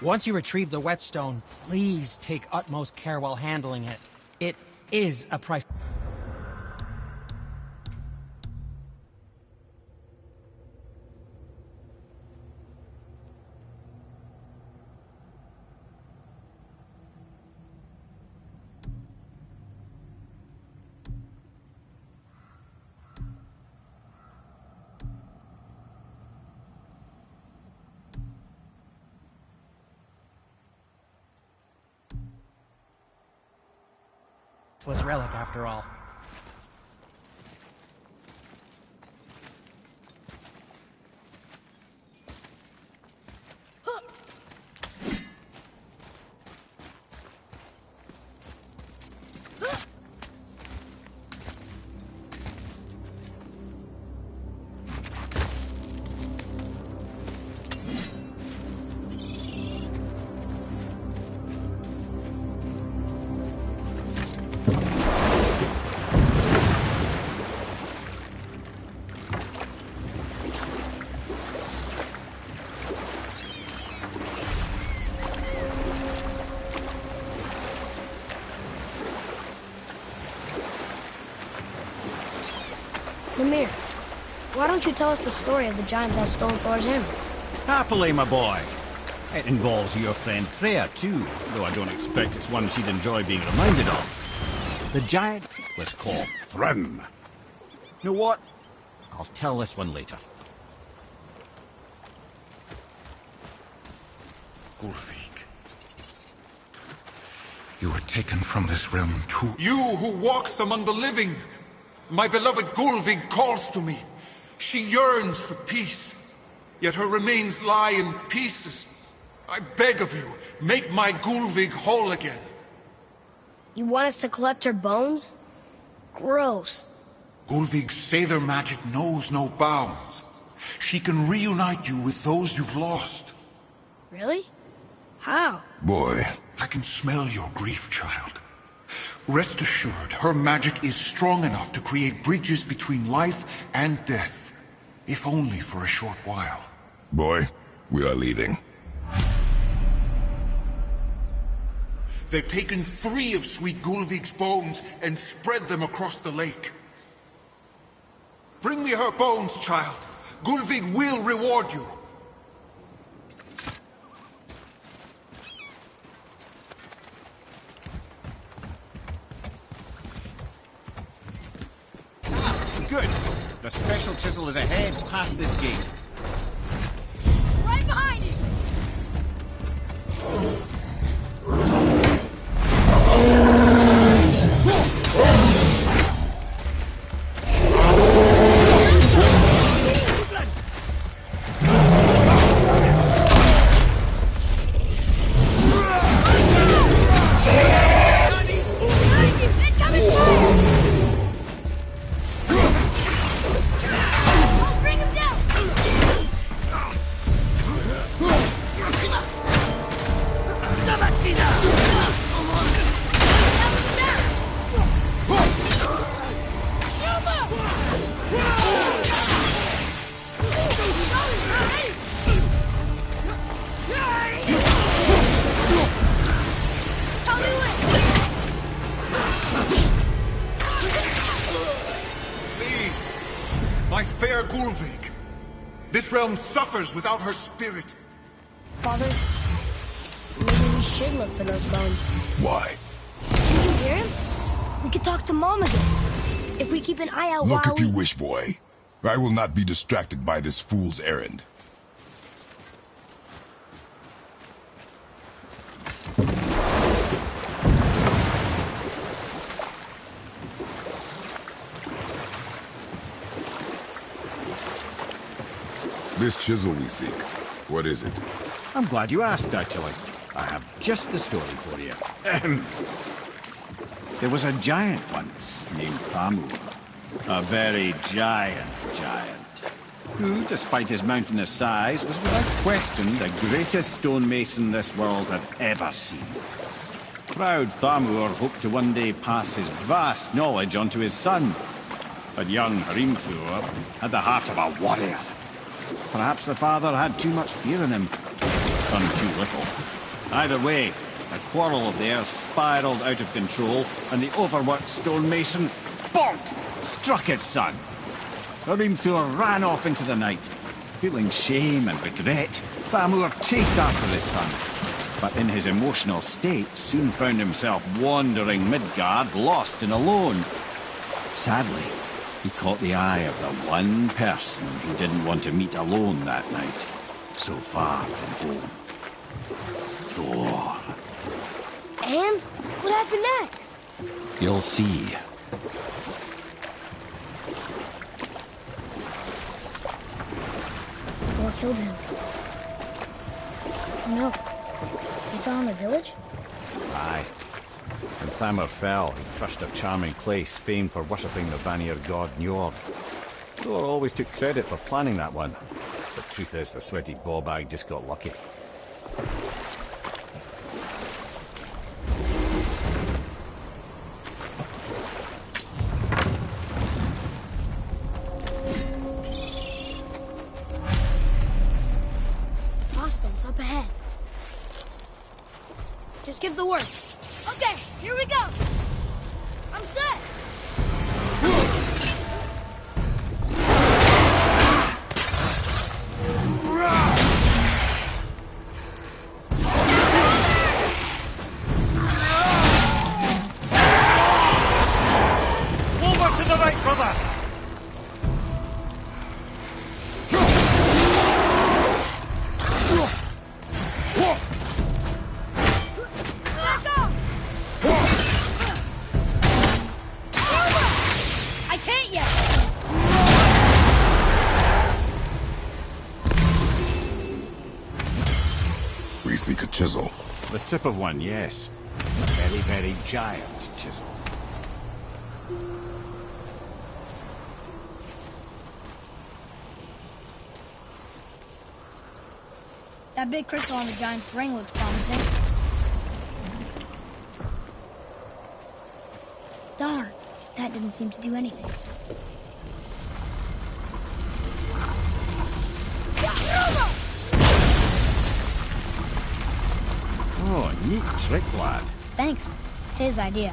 Once you retrieve the whetstone, please take utmost care while handling it. It is a price. Relic after all. Mimir, why don't you tell us the story of the giant that stole Thor's hammer? Happily, my boy. It involves your friend Freya, too, though I don't expect it's one she'd enjoy being reminded of. The giant was called Thrym. You know what? I'll tell this one later. Gullveig, you were taken from this realm too. You who walks among the living! My beloved Gullveig calls to me. She yearns for peace, yet her remains lie in pieces. I beg of you, make my Gullveig whole again. You want us to collect her bones? Gross. Gullveig's Seidr magic knows no bounds. She can reunite you with those you've lost. Really? How? Boy. I can smell your grief, child. Rest assured, her magic is strong enough to create bridges between life and death, if only for a short while. Boy, we are leaving. They've taken 3 of Sweet Gullveig's bones and spread them across the lake. Bring me her bones, child. Gullveig will reward you. Good. The special chisel is ahead past this gate. Right behind you! This realm suffers without her spirit. Father, maybe we should look for those bones. Why? Did you hear him? We could talk to Mom again. If we keep an eye out Look while if you wish, boy. I will not be distracted by this fool's errand. This chisel we seek, what is it? I'm glad you asked, actually. I have just the story for you. There was a giant once named Thamur. A very giant, who, despite his mountainous size, was without question the greatest stonemason this world had ever seen. Proud Thamur hoped to one day pass his vast knowledge on to his son. But young Hrimthur had the heart of a warrior. Perhaps the father had too much fear in him, the son too little. Either way, the quarrel of theirs spiraled out of control, and the overworked stonemason, bonk, struck his son. Hrimthur ran off into the night. Feeling shame and regret, Thamur chased after his son, but in his emotional state soon found himself wandering Midgard, lost and alone. Sadly, he caught the eye of the one person he didn't want to meet alone that night, so far from home. Thor. And what happened next? You'll see. Thor killed him. Oh no. He fell in the village? Aye. When Thamur fell, he crushed a charming place famed for worshipping the Vanir god Njord. Thor always took credit for planning that one. The truth is, the sweaty ballbag just got lucky. Hostiles up ahead. Just give the word. Okay, here we go. I'm set. Over to the right, brother! Back off! I can't yet. We seek a chisel. The tip of one, yes. A very, very giant chisel. That big crystal on the giant's ring looks promising. Darn, that didn't seem to do anything. Oh, neat trick, lad. Thanks. His idea.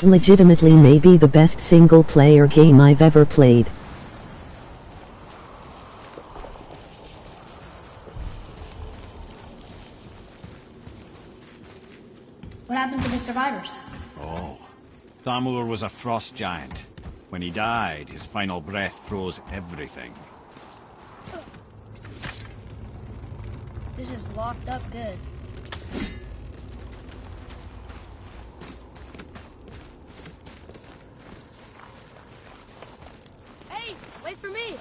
Legitimately maybe the best single-player game I've ever played. What happened to the survivors? Oh. Thamur was a frost giant. When he died, his final breath froze everything. This is locked up good. Hey, wait for me.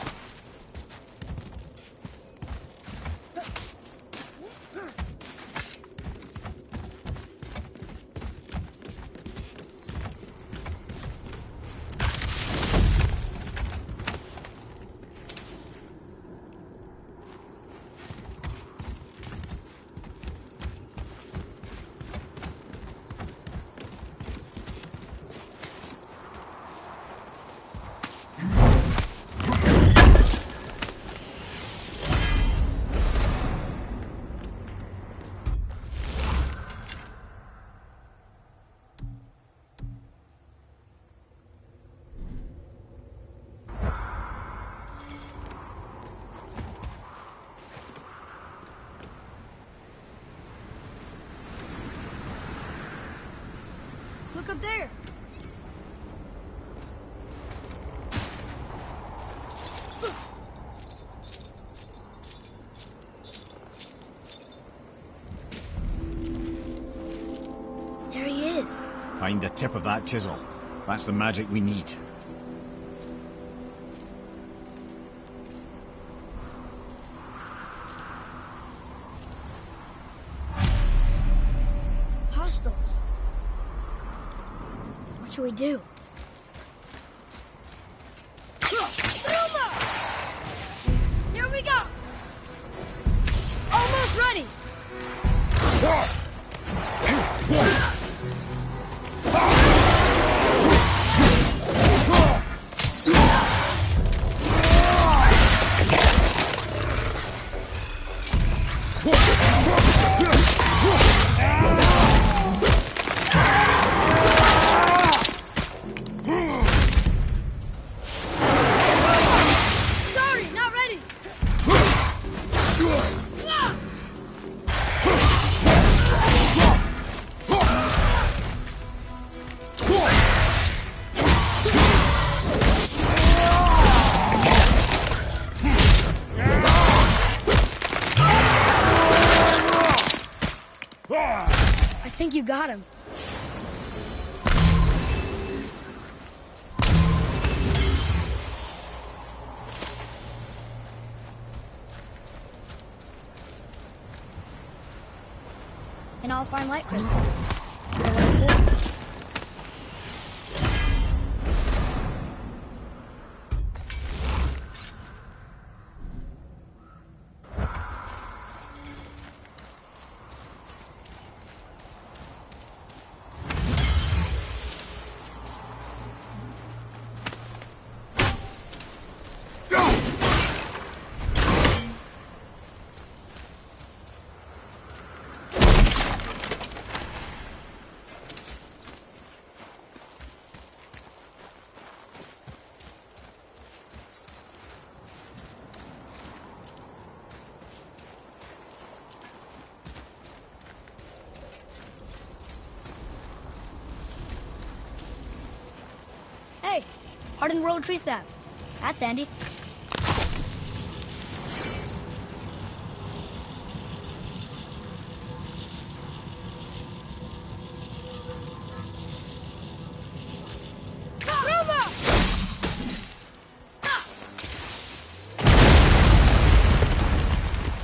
Look up there. There he is. Find the tip of that chisel. That's the magic we need. Hostiles. What should we do? Here we go. Almost ready. you got him. And I'll find light crystal. Hey, hardened royal tree sap. That's handy.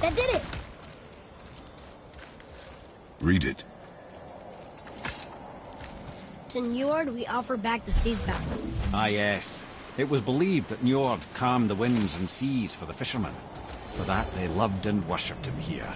That did it. Read it. To Njord, we offer back the sea's battle. Ah, yes. It was believed that Njord calmed the winds and seas for the fishermen. For that, they loved and worshipped him here.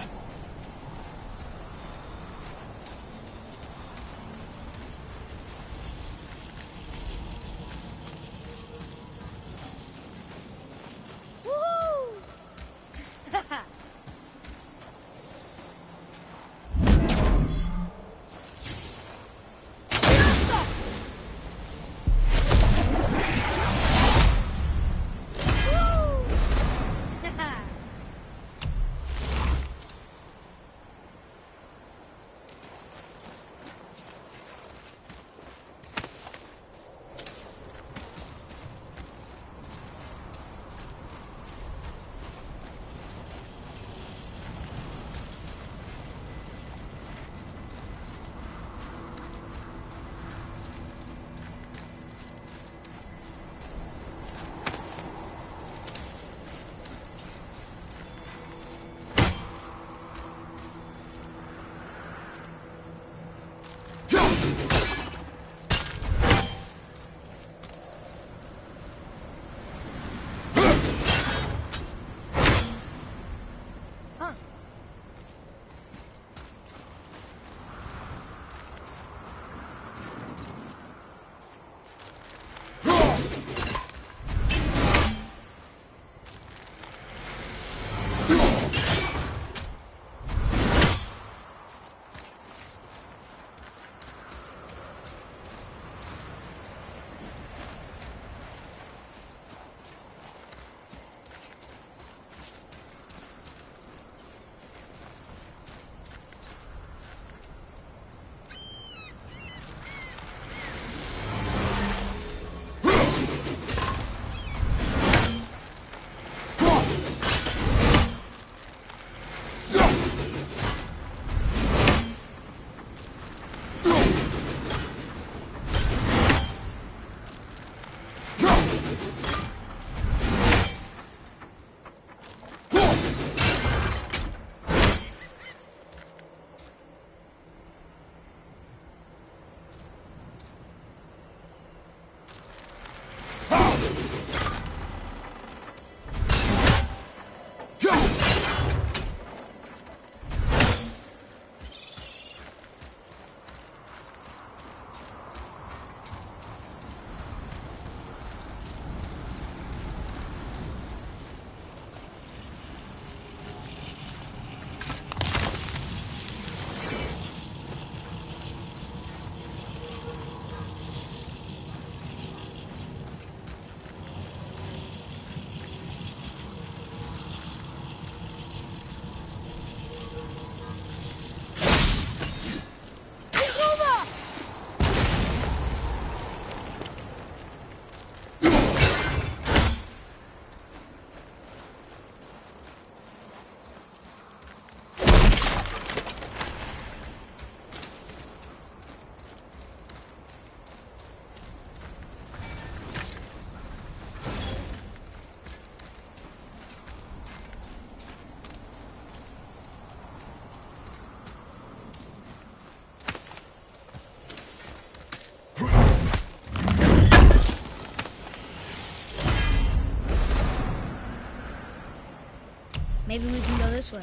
Maybe we can go this way.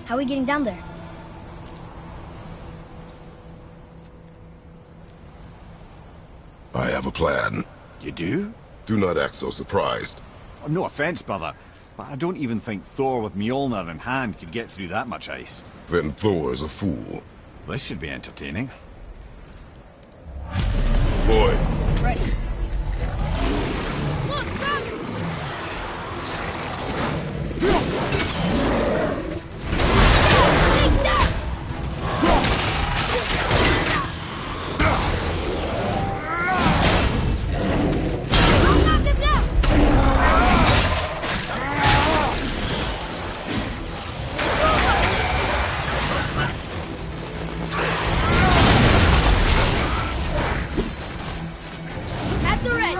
How are we getting down there? I have a plan. You do? Do not act so surprised. Oh, no offense, brother, but I don't even think Thor with Mjolnir in hand could get through that much ice. Then Thor is a fool. This should be entertaining. Lloyd, Ready. Look, Rocket! Take that! I'll knock him down! At the ready!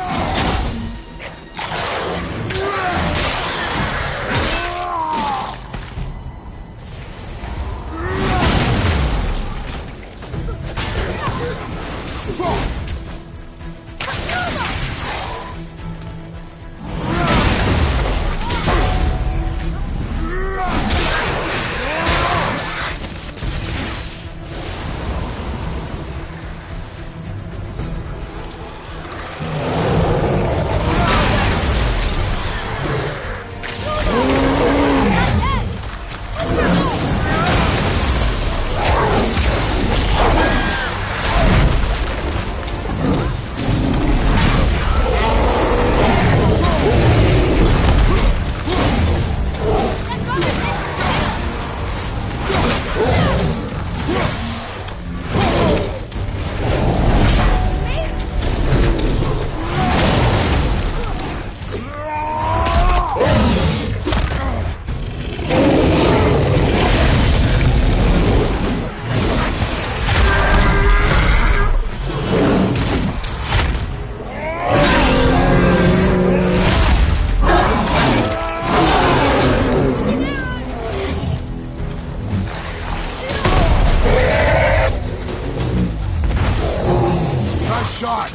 nice shot.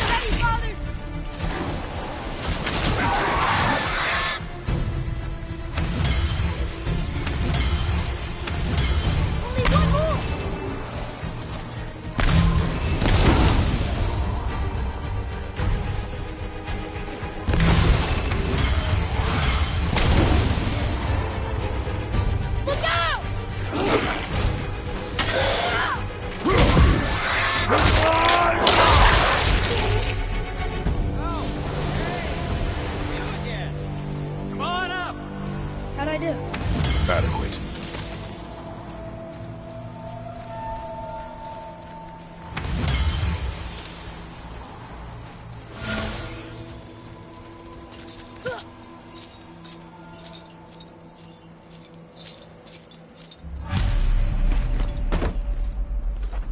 Ready, Father! Only one more! Look out! Come on up! How'd I do? Adequate.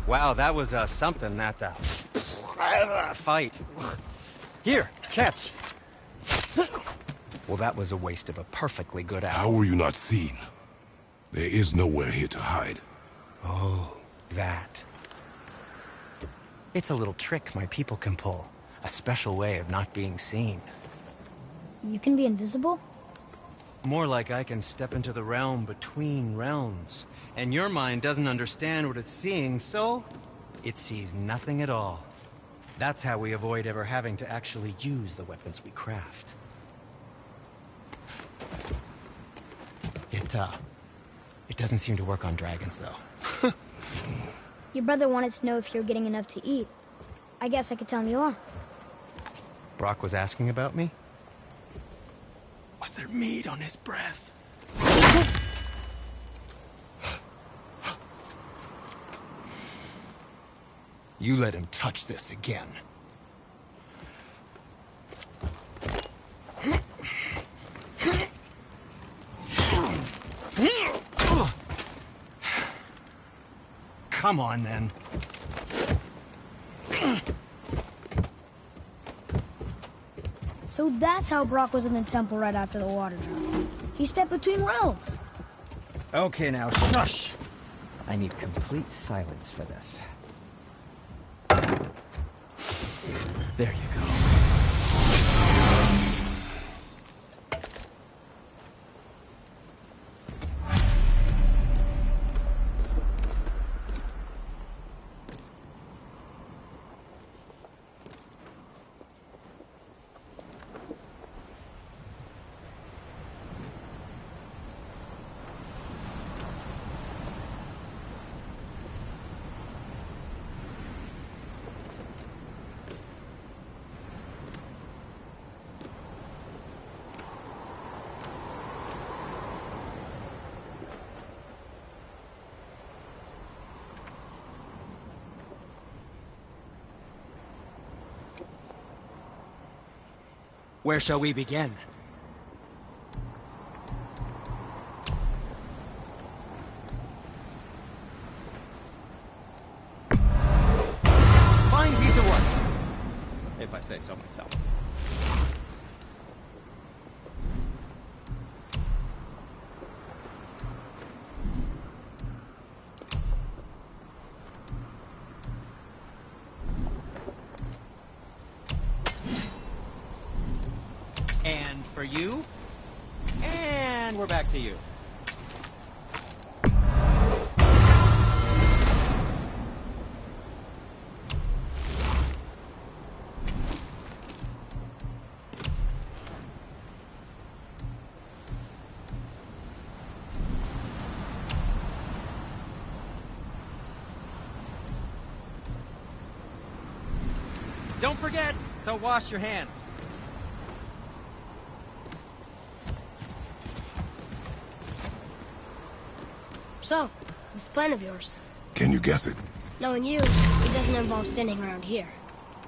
Wow, that was something at the fight. Here, catch. Well, that was a waste of a perfectly good How hour. were you not seen? There is nowhere here to hide. Oh, that. It's a little trick my people can pull. A special way of not being seen. You can be invisible? More like I can step into the realm between realms. And your mind doesn't understand what it's seeing, so it sees nothing at all. That's how we avoid ever having to actually use the weapons we craft. It doesn't seem to work on dragons, though. Your brother wanted to know if you're getting enough to eat. I guess I could tell him you are. Brock was asking about me? Was there meat on his breath? You let him touch this again. Come on, then. So that's how Brock was in the temple right after the water drop. He stepped between realms. Okay, now, shush! I need complete silence for this. There you go. Where shall we begin? Fine piece of work, if I say so myself. And for you, and we're back to you. Don't forget to wash your hands. So, this plan of yours. Can you guess it? Knowing you, it doesn't involve standing around here.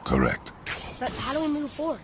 Correct. But how do we move forward?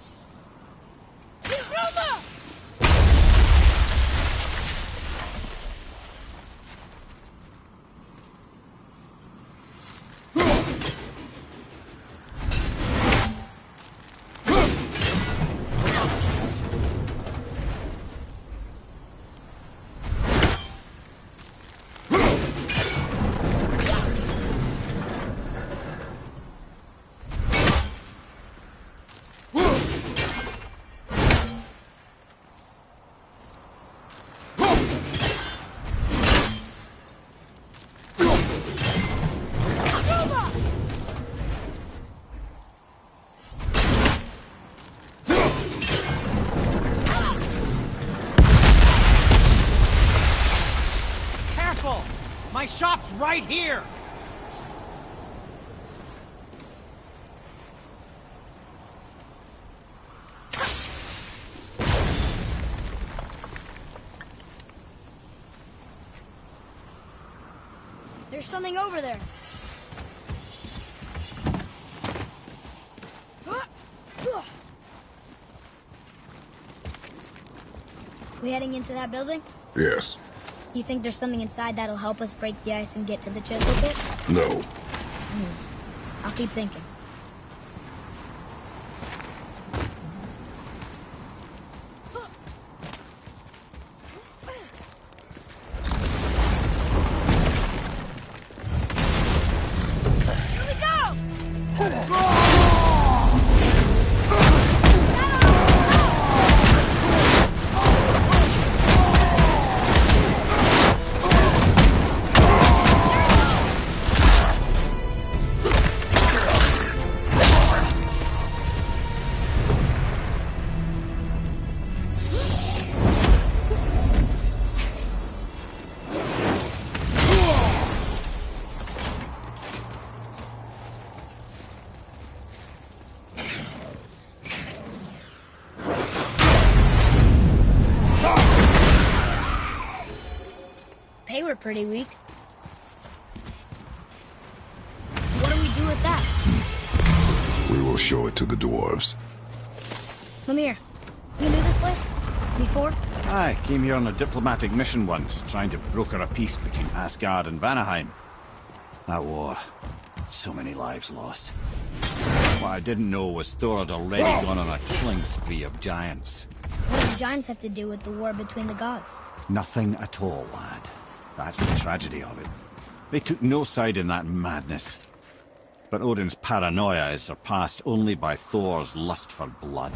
My shop's right here! There's something over there. We heading into that building? Yes. You think there's something inside that'll help us break the ice and get to the chisel pit? No. I'll keep thinking. Here we go! pretty weak. What do we do with that? We will show it to the dwarves. Lemire, you knew this place? Before? I came here on a diplomatic mission once, trying to broker a peace between Asgard and Vanaheim. That war. So many lives lost. What I didn't know was Thor had already gone on a killing spree of giants. What do the giants have to do with the war between the gods? Nothing at all, lad. That's the tragedy of it. They took no side in that madness. But Odin's paranoia is surpassed only by Thor's lust for blood.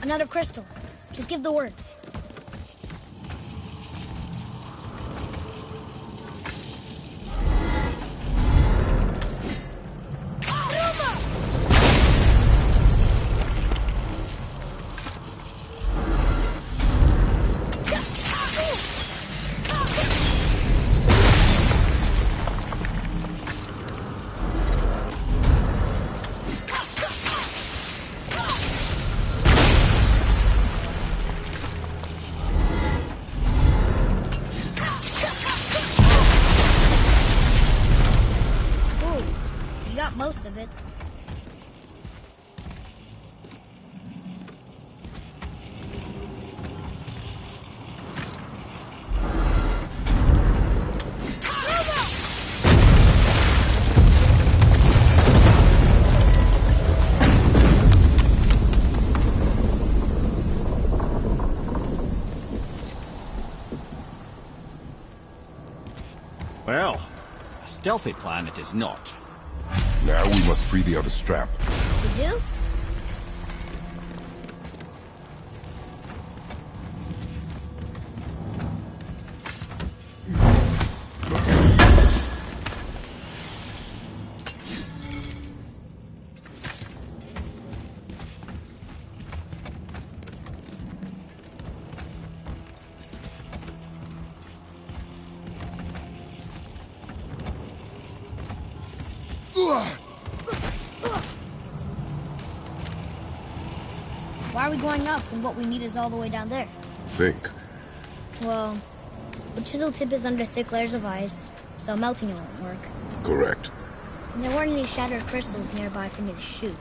Another crystal. Just give the word. stealthy plan it is not. Now we must free the other strap. You do? Why are we going up when what we need is all the way down there? Think. Well, the chisel tip is under thick layers of ice, so melting it won't work. Correct. And there weren't any shattered crystals nearby for me to shoot,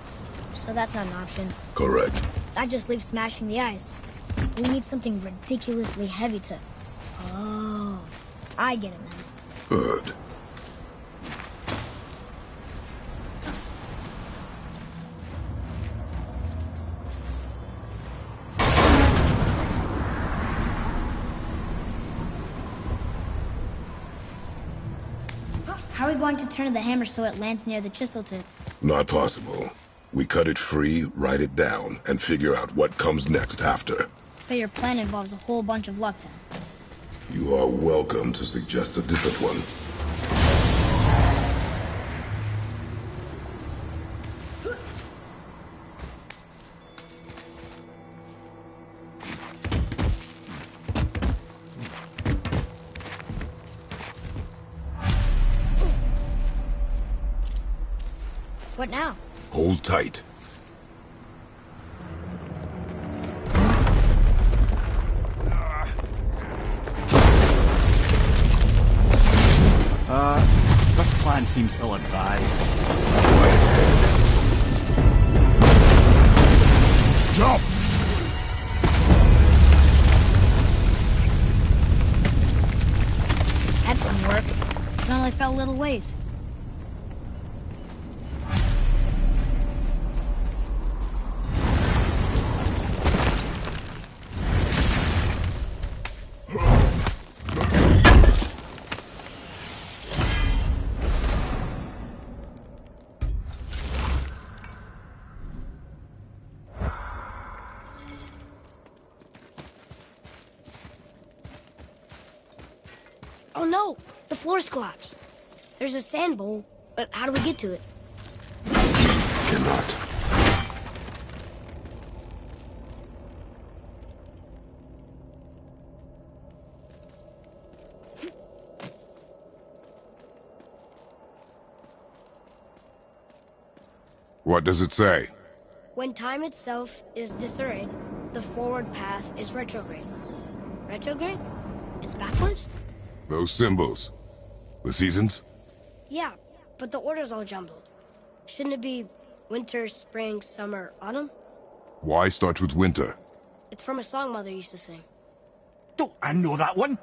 so that's not an option. Correct. That just leaves smashing the ice. We need something ridiculously heavy to... Oh, I get it now. Good. How are we going to turn the hammer so it lands near the chisel tip? Not possible. We cut it free, write it down, and figure out what comes next after. So your plan involves a whole bunch of luck then? You are welcome to suggest a different one. What now? Hold tight. This plan seems ill-advised. Jump! That didn't work. It only fell a little ways. Oh no! The floor's collapsed. There's a sand bowl, but how do we get to it? Cannot. What does it say? When time itself is disarrayed, the forward path is retrograde. Retrograde? It's backwards? Those symbols. The seasons? Yeah, but the order's all jumbled. Shouldn't it be winter, spring, summer, autumn? Why start with winter? It's from a song Mother used to sing. Don't I know that one?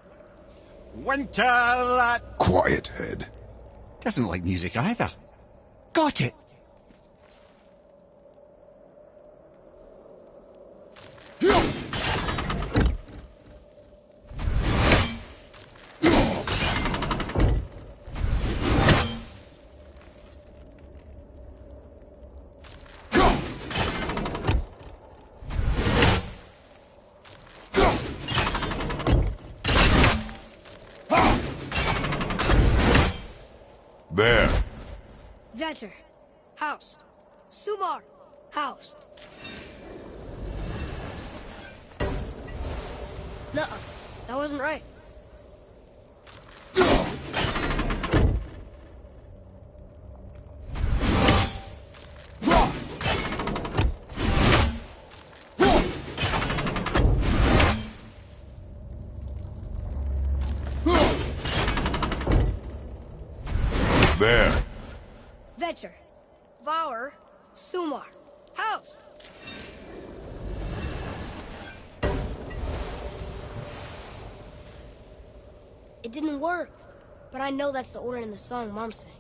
Winter that... Quiet, head. Doesn't like music either. Got it! There. Vetter. Housed. Sumar. Housed. Nuh-uh. That wasn't right. There. Vetter. Vower. Sumar. Housed. It didn't work, but I know that's the order in the song Mom sang.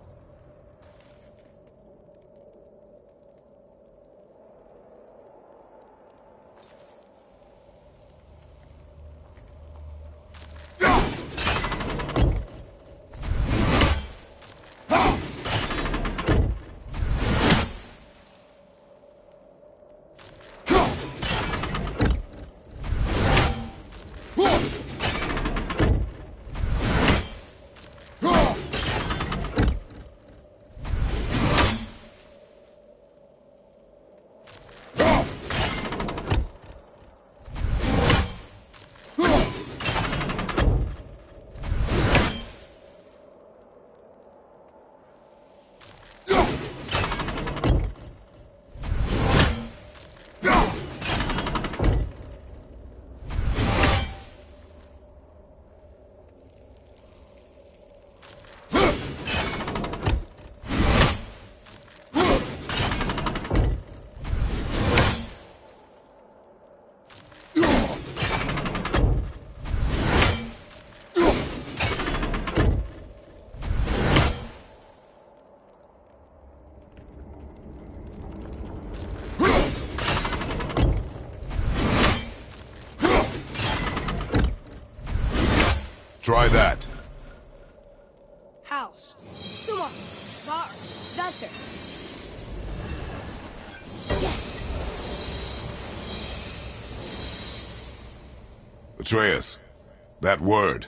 Try that. House. Come on. Bar. Gutter. Yes. Atreus, that word.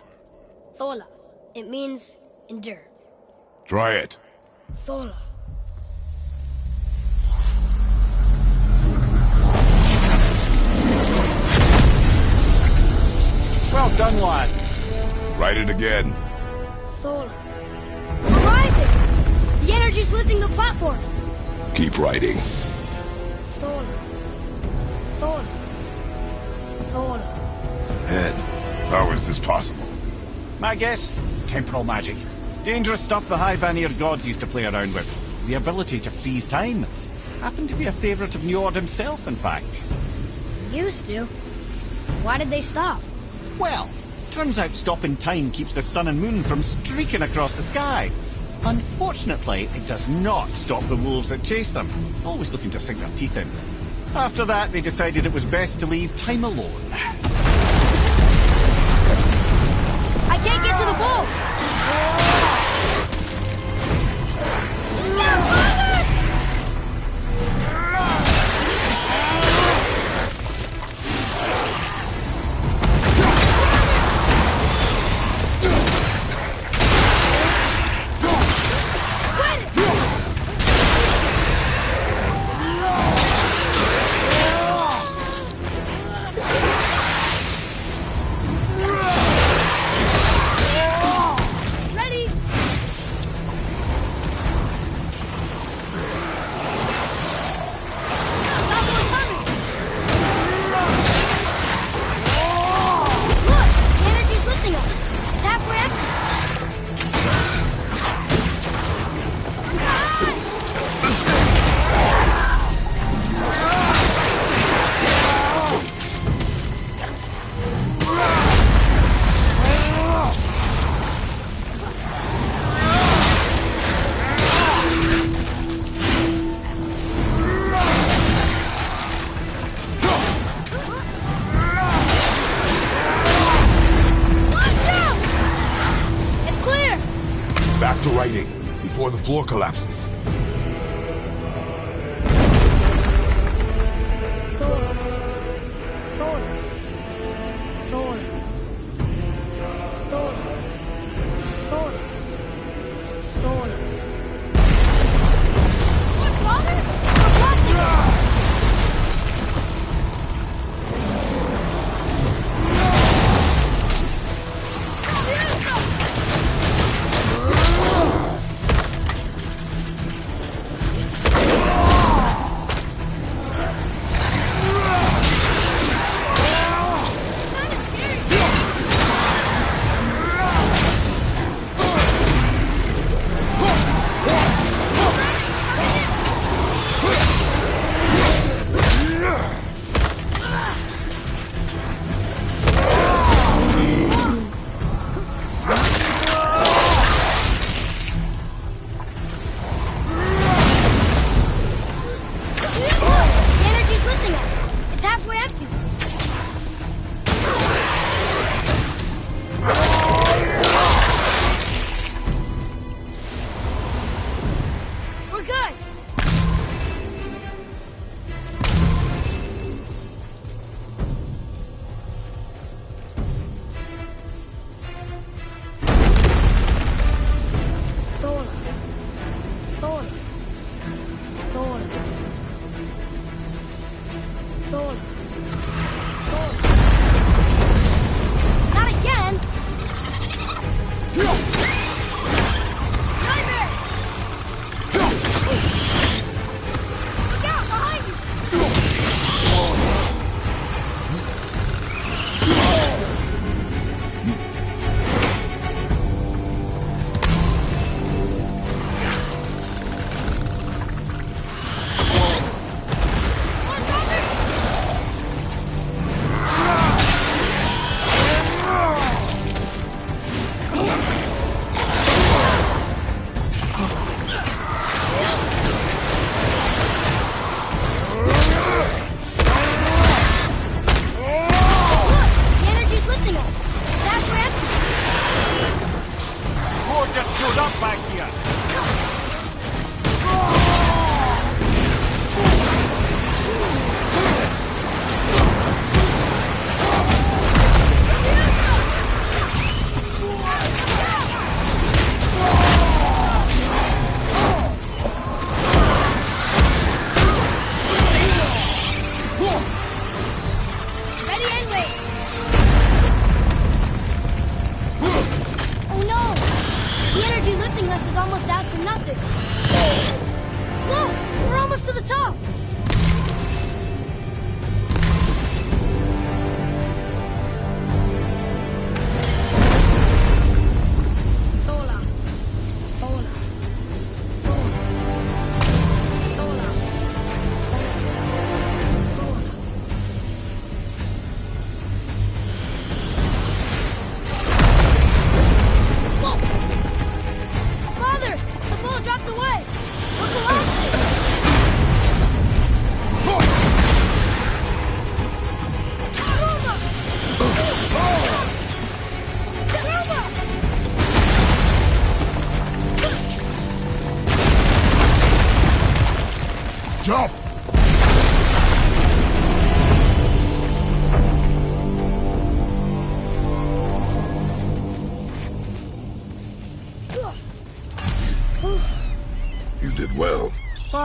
Thola. It means endure. Try it. Thola. Well done, lad. Write it again. Thola. We're rising! The energy's lifting the platform. Keep writing. Thola. Thola. Thola. Head, how is this possible? My guess? Temporal magic. Dangerous stuff the High Vanir gods used to play around with. The ability to freeze time. Happened to be a favourite of Njord himself, in fact. Used to. Why did they stop? Well, turns out stopping time keeps the sun and moon from streaking across the sky. Unfortunately, it does not stop the wolves that chase them, always looking to sink their teeth in. After that, they decided it was best to leave time alone. I can't get to the boat! Back to writing, before the floor collapses.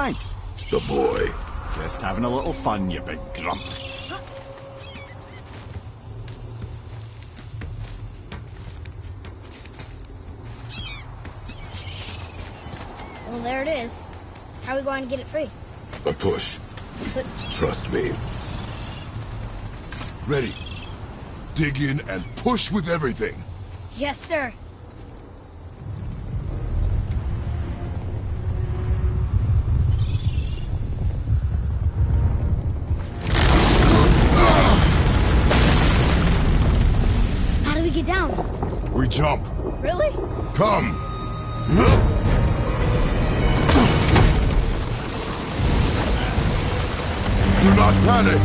thanks. The boy. Just having a little fun, you big grump. Well, there it is. How are we going to get it free? A push. But Trust me. Ready. Dig in and push with everything. yes, sir. How do we get down? We jump. Really? Come. Do not panic.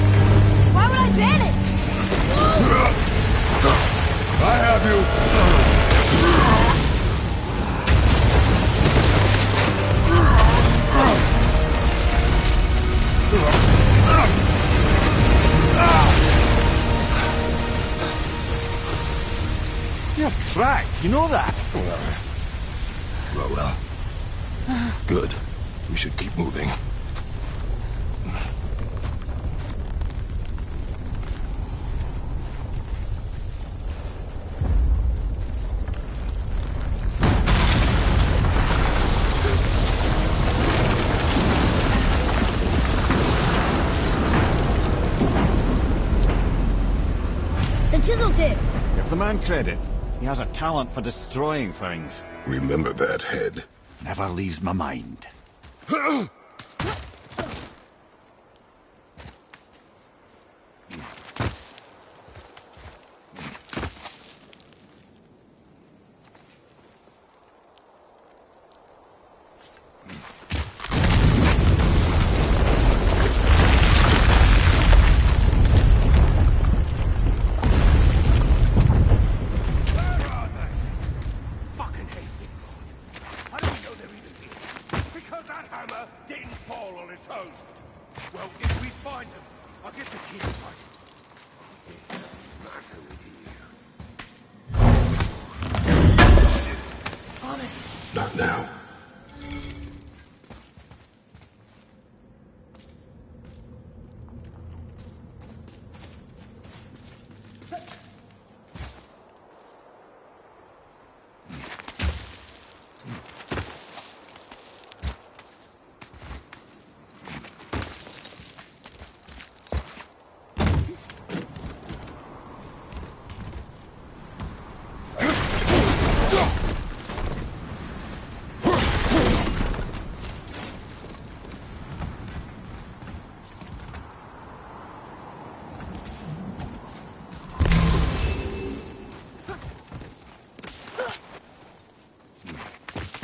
Why would I panic? I have you. You're cracked, you know that? Well. Good. We should keep moving. The chisel tip. Give the man credit. He has a talent for destroying things. Remember that head. Never leaves my mind. Not now.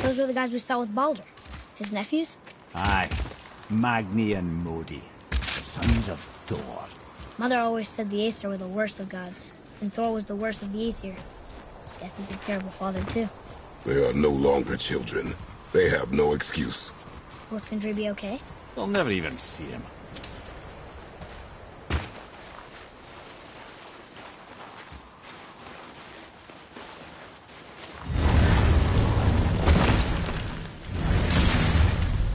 Those were the guys we saw with Baldur. His nephews? Aye. Magni and Modi. The sons of Thor. Mother always said the Aesir were the worst of gods, and Thor was the worst of the Aesir. Guess he's a terrible father, too. They are no longer children. They have no excuse. Will Sindri be okay? They'll never even see him.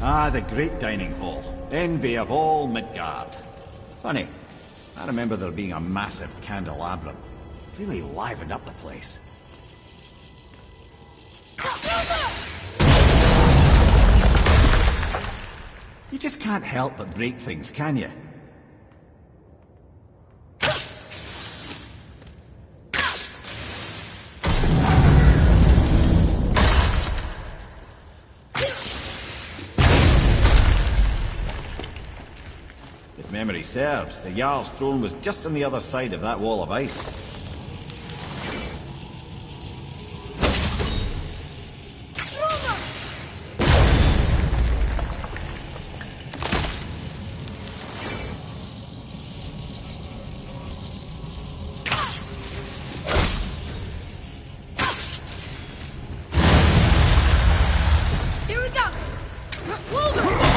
Ah, the great dining hall. Envy of all Midgard. Funny, I remember there being a massive candelabrum. Really livened up the place. You just can't help but break things, can you? If memory serves, the Jarl's throne was just on the other side of that wall of ice. Here we go! Wolverine!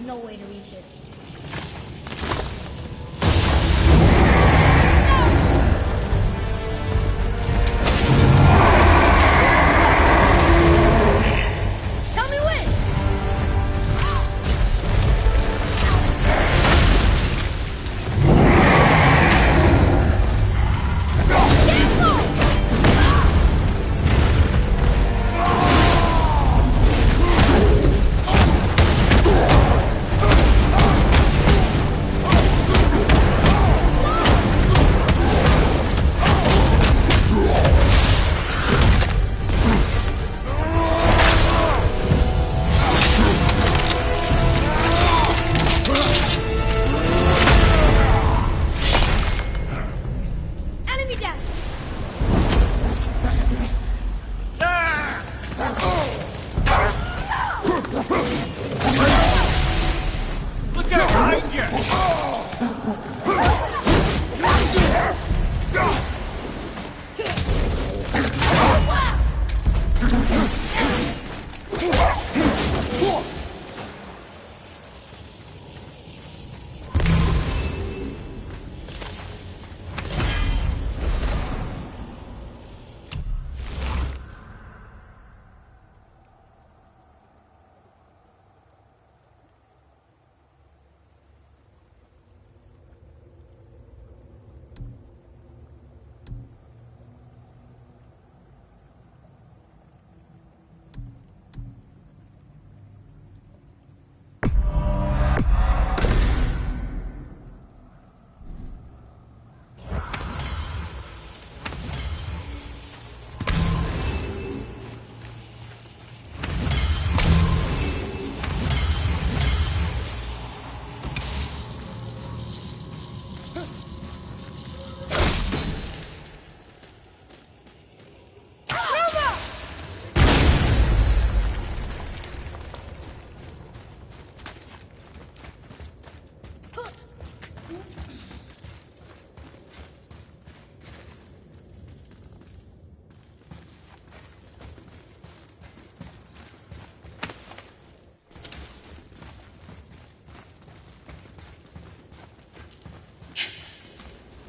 no way to reach it. Tell me when! Enemy down! Look out behind you!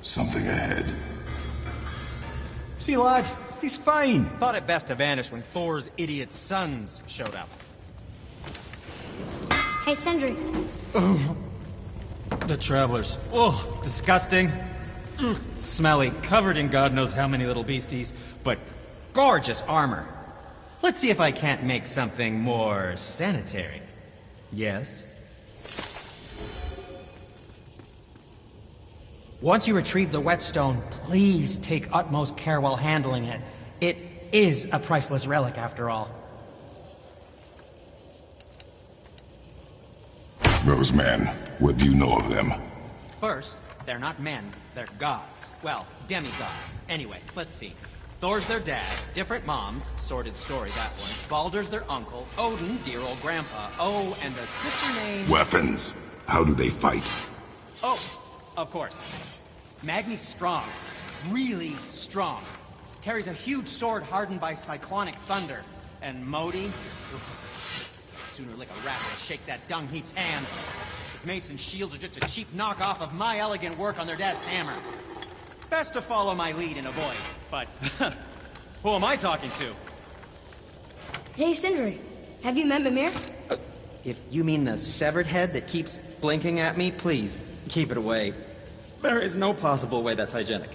Something ahead. See, lad, he's fine. Thought it best to vanish when Thor's idiot sons showed up. Hey, Sindri. The travelers. Oh, disgusting. Smelly, covered in God knows how many little beasties, but gorgeous armor. Let's see if I can't make something more sanitary. Yes? Once you retrieve the whetstone, please take utmost care while handling it. It is a priceless relic, after all. Those men, what do you know of them? First, they're not men, they're gods. Well, demigods. Anyway, let's see. Thor's their dad, different moms, sordid story that one. Baldur's their uncle, Odin, dear old grandpa. Oh, and the sister name... Weapons. How do they fight? Oh, of course. Magni's strong. Really strong. Carries a huge sword hardened by cyclonic thunder. And Modi... Sooner lick a rat than shake that dung heap's hand. His mason shields are just a cheap knockoff of my elegant work on their dad's hammer. Best to follow my lead and avoid, but... who am I talking to? Hey, Sindri. Have you met Mimir? If you mean the severed head that keeps blinking at me, please, keep it away. There is no possible way that's hygienic.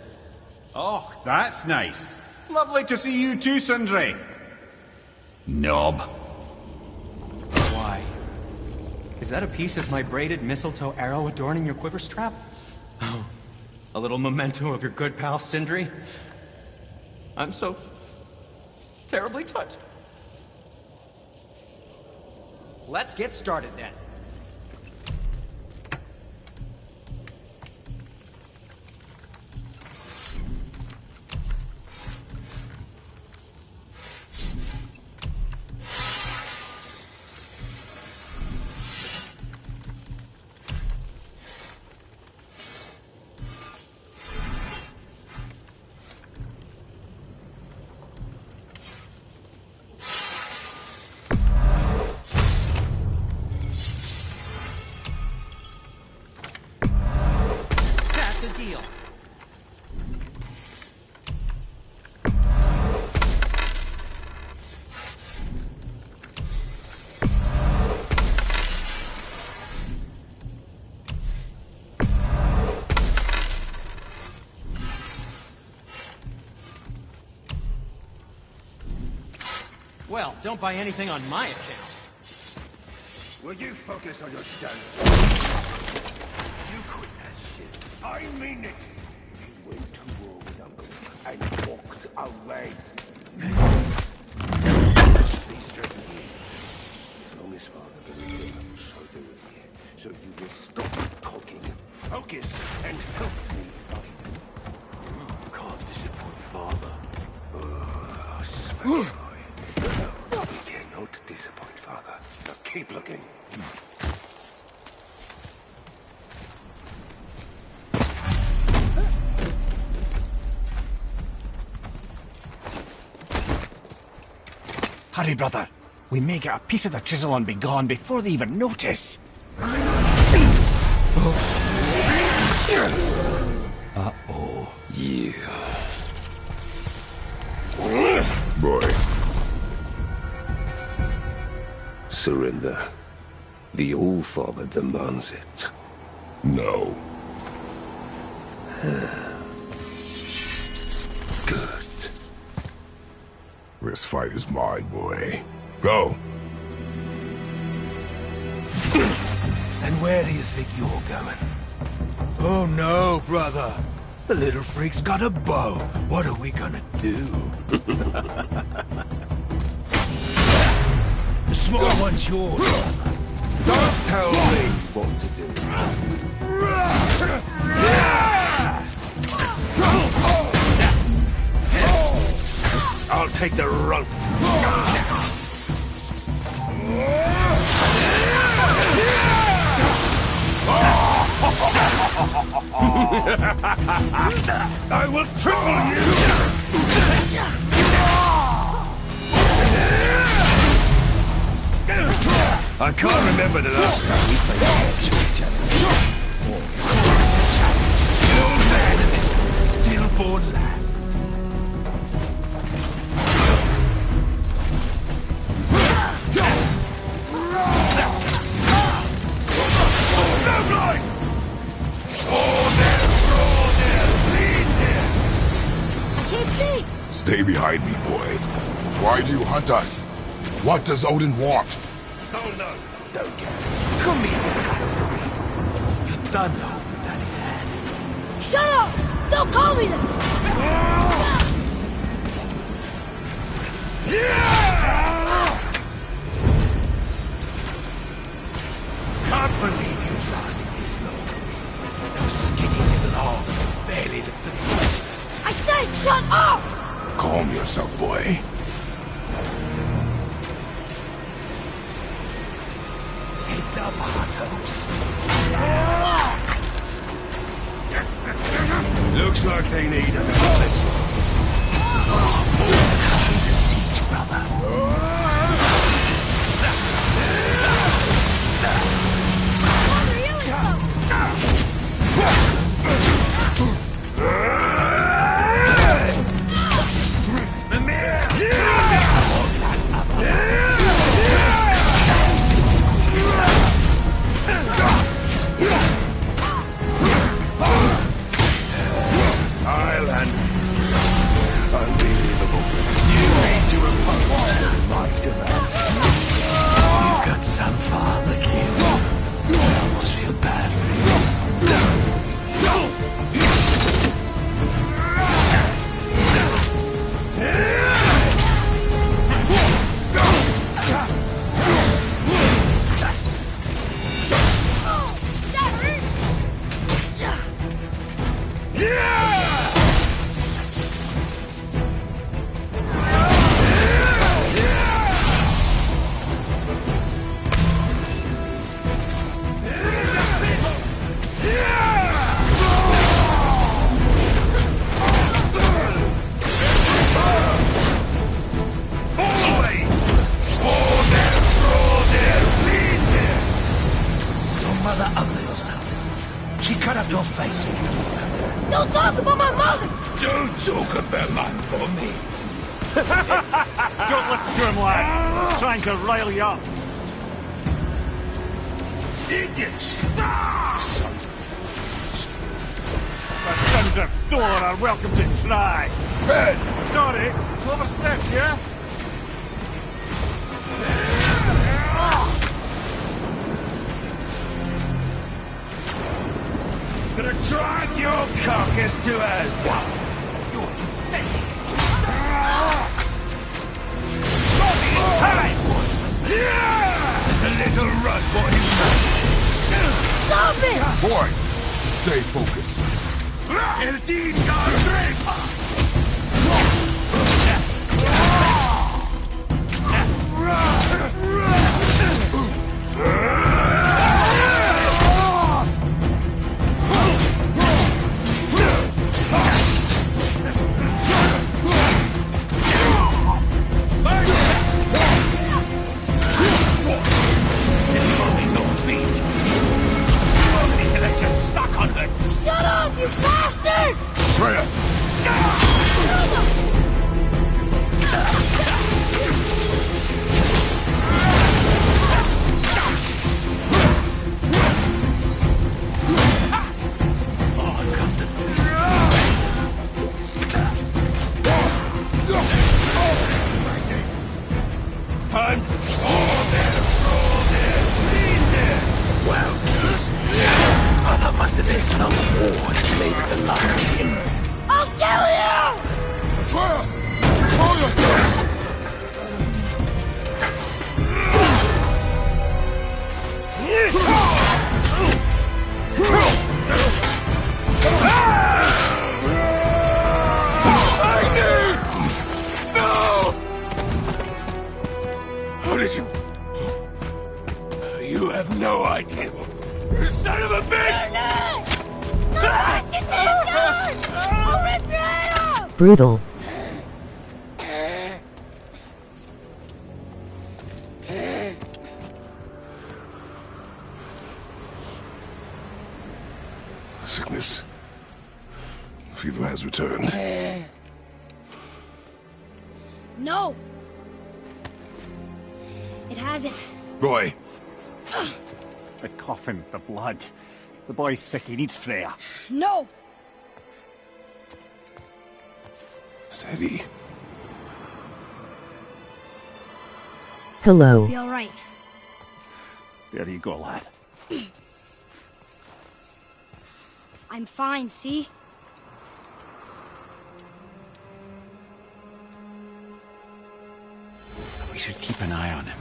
Oh, that's nice. Lovely to see you too, Sindri. Knob. Why? Is that a piece of my braided mistletoe arrow adorning your quiver strap? Oh, a little memento of your good pal Sindri? I'm so terribly touched. Let's get started then. Well, don't buy anything on my account. Will you focus on your studies? You quit that shit. I mean it. You went to war with Uncle and walked away. Please straighten here. As long as Father believes in, so do we. So you will stop talking, focus, and help me fight. You can't disappoint Father. Oh, we cannot disappoint Father. Now keep looking. Hurry, brother. We may get a piece of the chisel and be gone before they even notice. Uh-oh. Yeah. Boy. Surrender. The All-Father demands it. No. Good. This fight is mine, boy. Go. And where do you think you're going? Oh no, brother. The little freak's got a bow. What are we gonna do? The small one's yours, brother. Don't tell me what to do. I'll take the rope. I will triple you! I can't remember the last time we faced actual challenge. It's a challenge. An old man and this stillborn lad. Stay behind me, boy. Why do you hunt us? What does Odin want? Oh no, don't get it. Come here, half-breed. You done hold Daddy's hand. Shut up! Don't call me that! Can't believe you've lasted this long. Those skinny little arms can barely lift the foot. I said shut up! Calm yourself, boy. Heads up, assholes. Looks like they need a lesson. Time to teach, brother. Unbelievable. You need to apologize right to that. You've got some father, kid. I almost feel bad for you. She cut up your face. Don't talk about my mother! Don't talk about my mommy. Don't listen to him, lad. He's trying to rile you up. Idiots! The sons of Thor are welcome to try. Red! Sorry, overstepped, yeah? gonna drag your carcass to Asgard. You're pathetic. Time was. There's a little run for him. Stop it! Boy, stay focused. El Dingo Shut up, you bastard! Freya! Time. Well, there must have been some war that made the likes of him. I'll kill you! Freya! Control yourself! No! How did you... You have no idea. You son of a bitch! Brutal. Sickness. Fever has returned. No! It hasn't. Roy, The coughing, the blood. The boy's sick, he needs Freya. No! steady. Hello. Be alright. There you go, lad. I'm fine, see? We should keep an eye on him.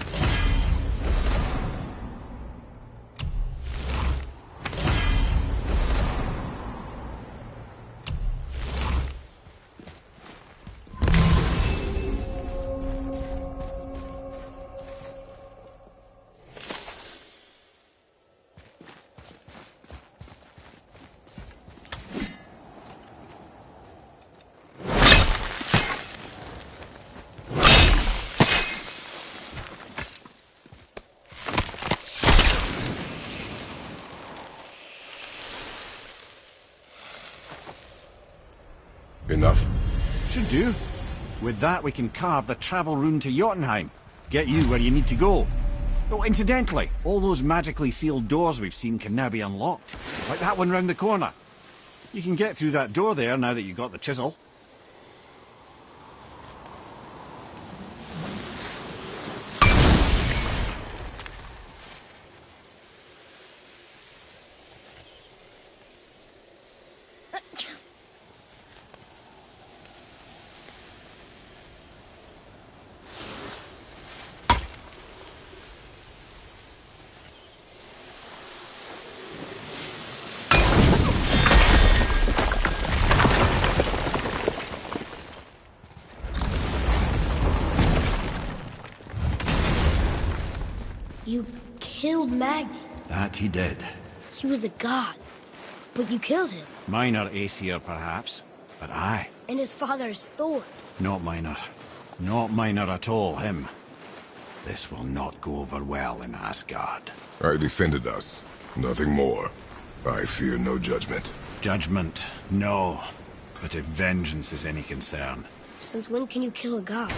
Enough? Should do. With that, we can carve the travel rune to Jotunheim. Get you where you need to go. Oh, incidentally, all those magically sealed doors we've seen can now be unlocked. Like that one round the corner. You can get through that door there now that you've got the chisel. You killed Magni. That he did. He was a god. But you killed him. Minor Aesir, perhaps. But I. And his father is Thor. Not minor. Not minor at all, him. This will not go over well in Asgard. I defended us. Nothing more. I fear no judgment. Judgment, no. But if vengeance is any concern... Since when can you kill a god?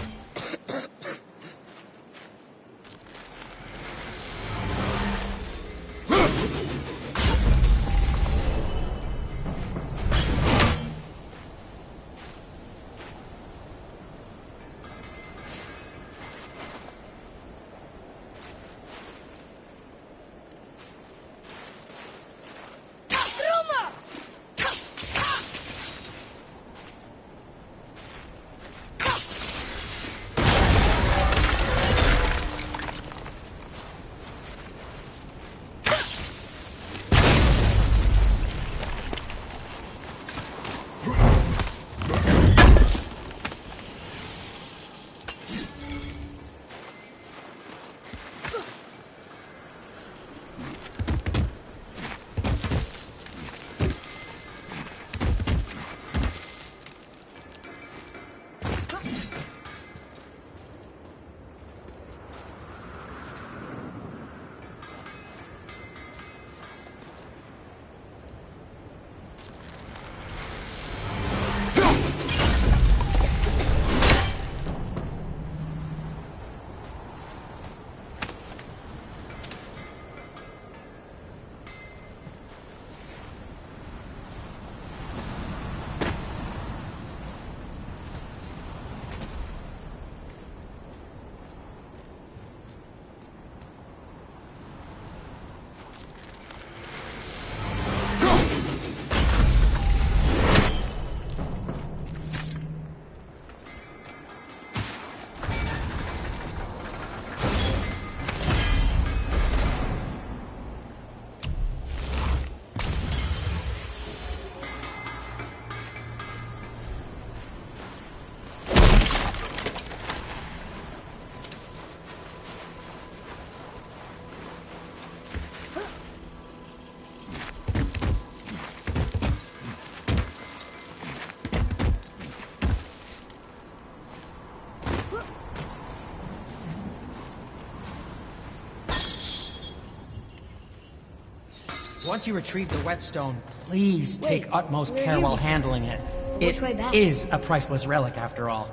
Once you retrieve the whetstone, please Wait, take utmost where care are you while before? handling it. Which way back? It is a priceless relic, after all.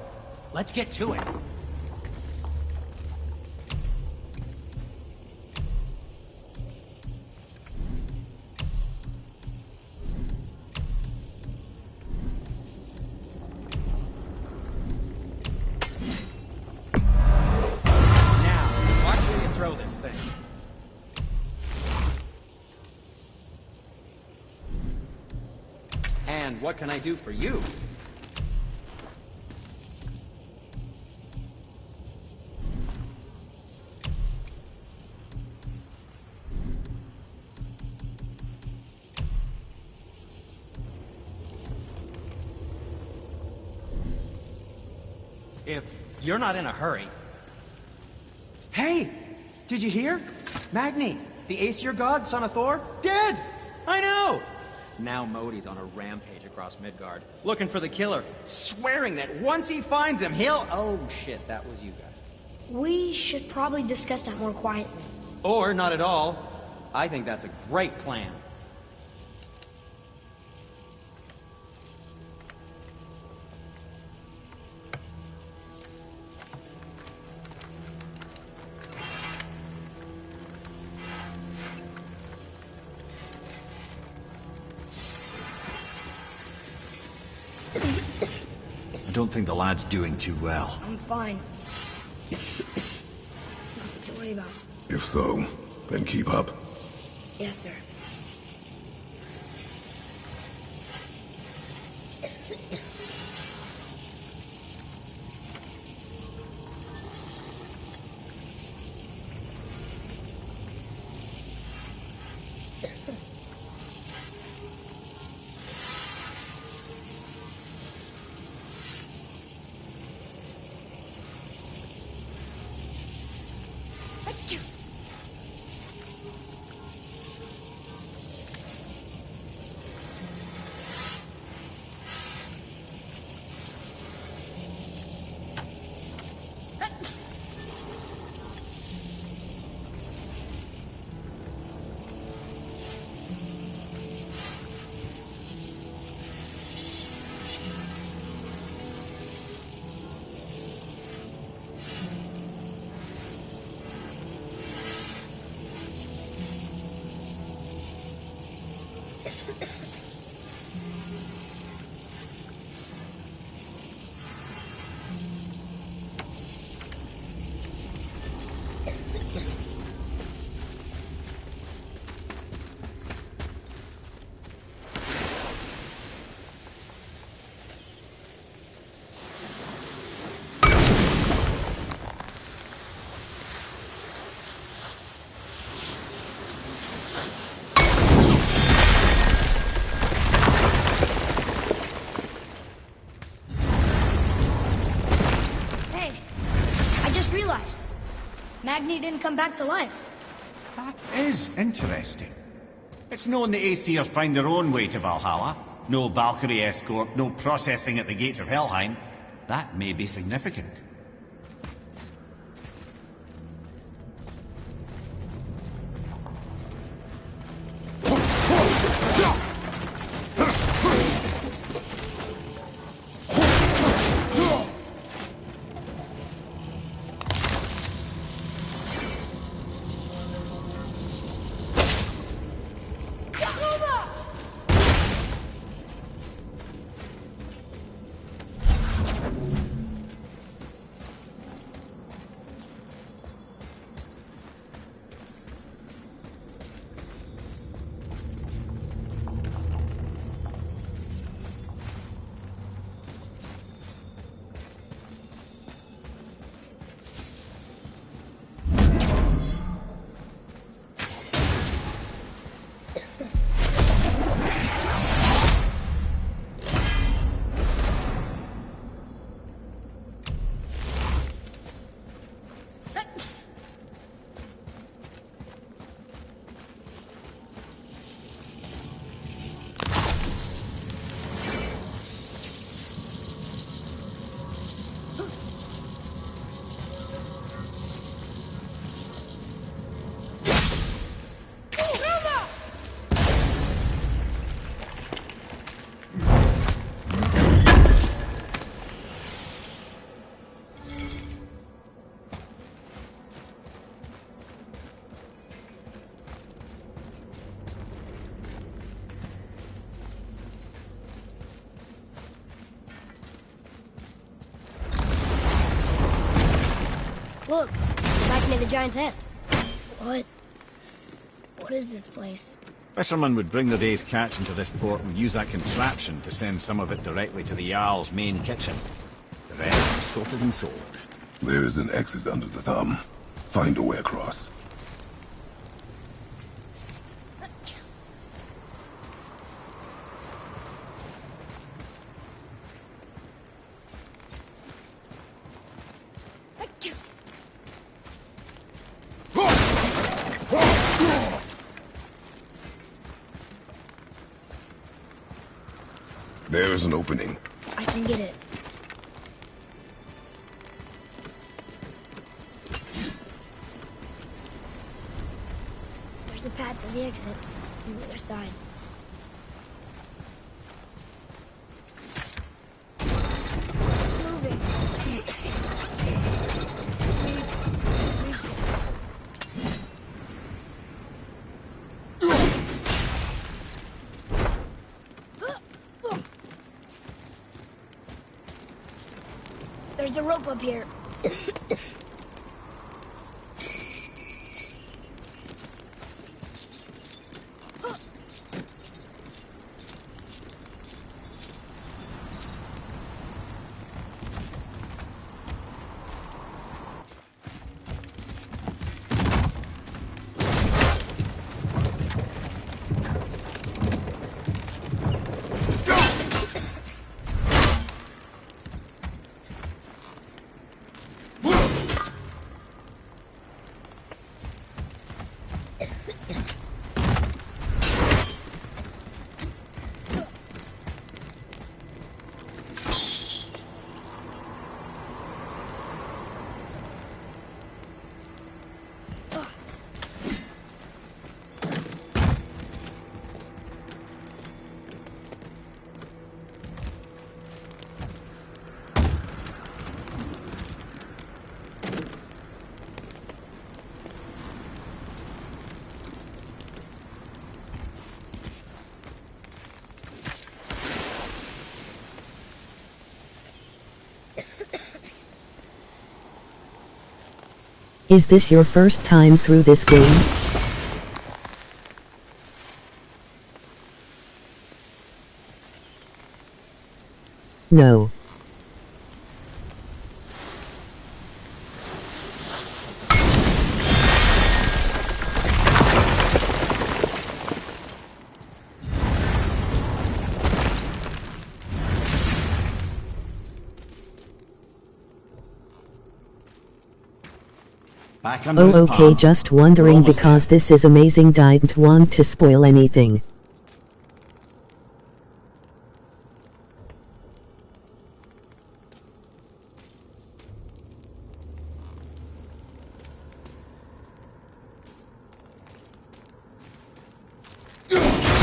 Let's get to it. Now, watch where you throw this thing. And what can I do for you? If you're not in a hurry. Hey! Did you hear? Magni, the Aesir god, son of Thor, dead! I know! Now Modi's on a rampage across Midgard, looking for the killer, swearing that once he finds him, he'll... Oh shit, that was you guys. We should probably discuss that more quietly. Or not at all. I think that's a great plan. I don't think the lad's doing too well. I'm fine. Nothing to worry about. If so, then keep up. Yes, sir. Magni didn't come back to life. That is interesting. It's known the Aesir find their own way to Valhalla. No Valkyrie escort, no processing at the gates of Helheim. That may be significant. Look, we're back near the giant's hand. What? What is this place? Fishermen would bring their day's catch into this port and use that contraption to send some of it directly to the Jarl's main kitchen. The rest sorted and sold. There is an exit under the thumb. Find a way across. There is an opening. I can get it. There's a path to the exit on the other side. It's moving. There's a rope up here. Is this your first time through this game? No. Back under Oh, his okay, palm. just We're wondering almost because this is amazing. Didn't want to spoil anything.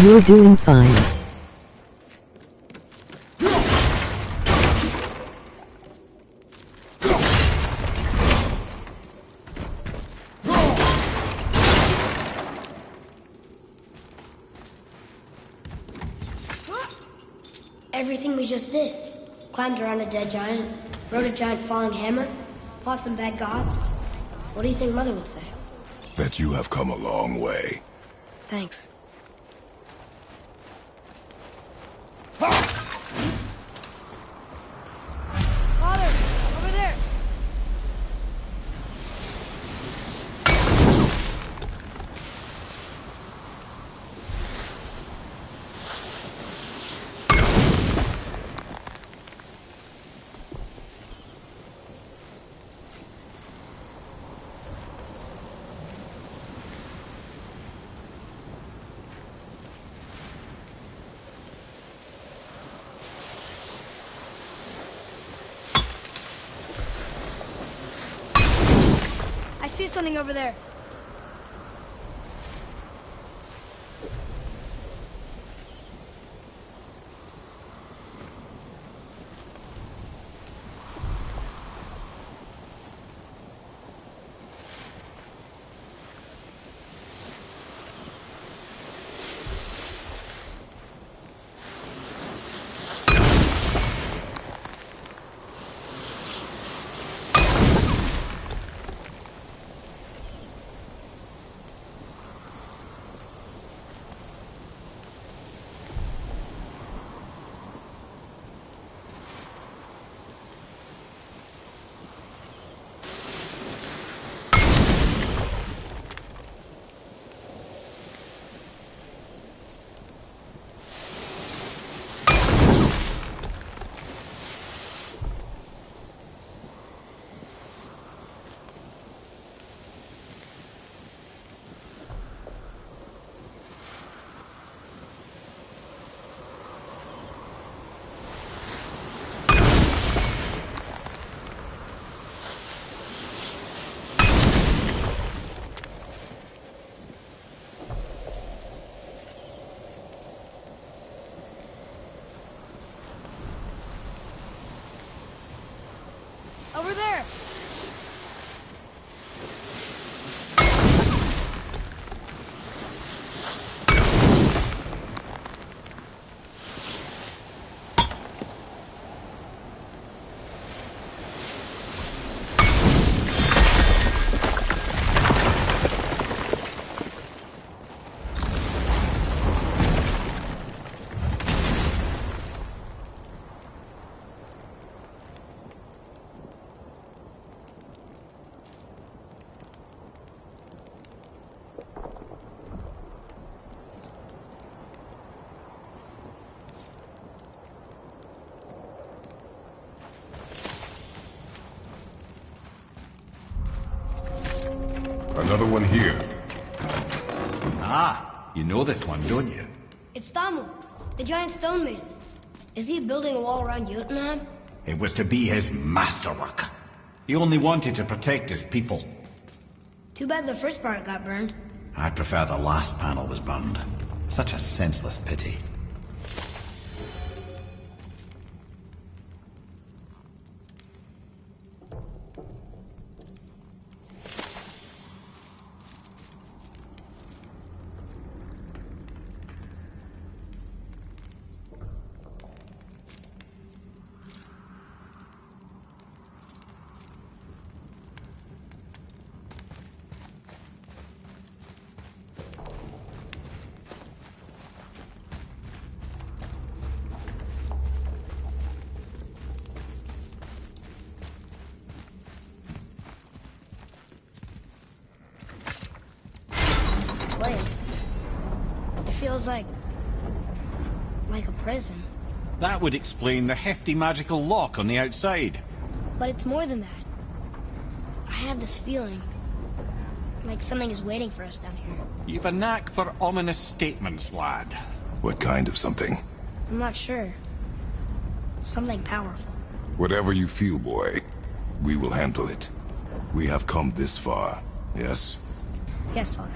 You're doing fine. Everything we just did. Climbed around a dead giant, rode a giant falling hammer, fought some bad gods. What do you think Mother would say? Bet you have come a long way. Thanks. Father, over there. I see something over there. one here. Ah, you know this one, don't you? It's Thamu, the giant stonemason. Is he building a wall around Jotunheim? It was to be his masterwork. He only wanted to protect his people. Too bad the first part got burned. I prefer the last panel was burned. Such a senseless pity. Place. It feels like a prison. That would explain the hefty magical lock on the outside. But it's more than that. I have this feeling like something is waiting for us down here. You've a knack for ominous statements, lad. What kind of something? I'm not sure. Something powerful. Whatever you feel, boy, we will handle it. We have come this far, yes? Yes, Father.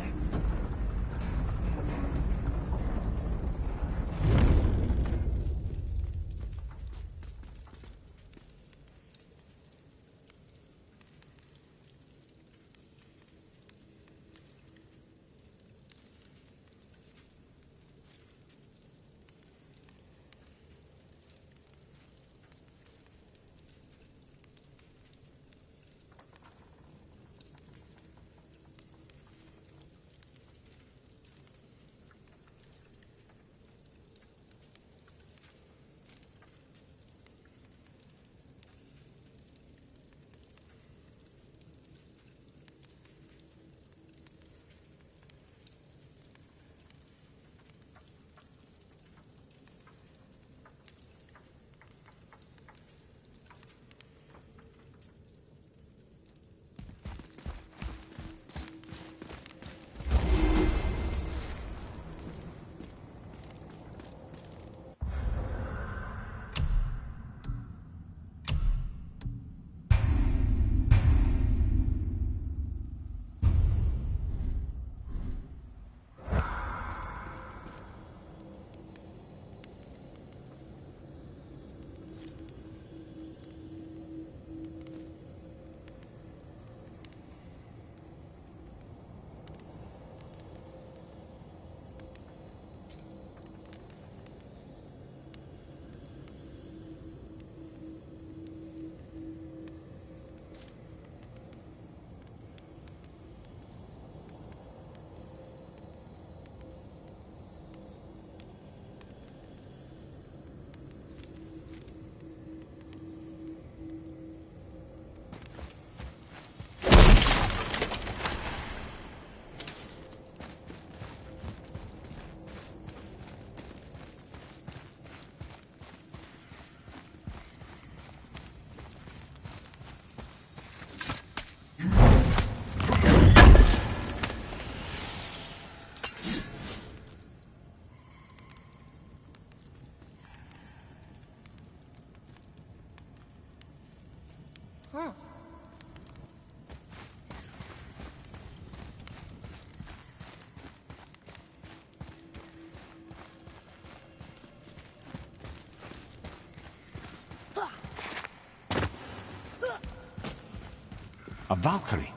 A Valkyrie?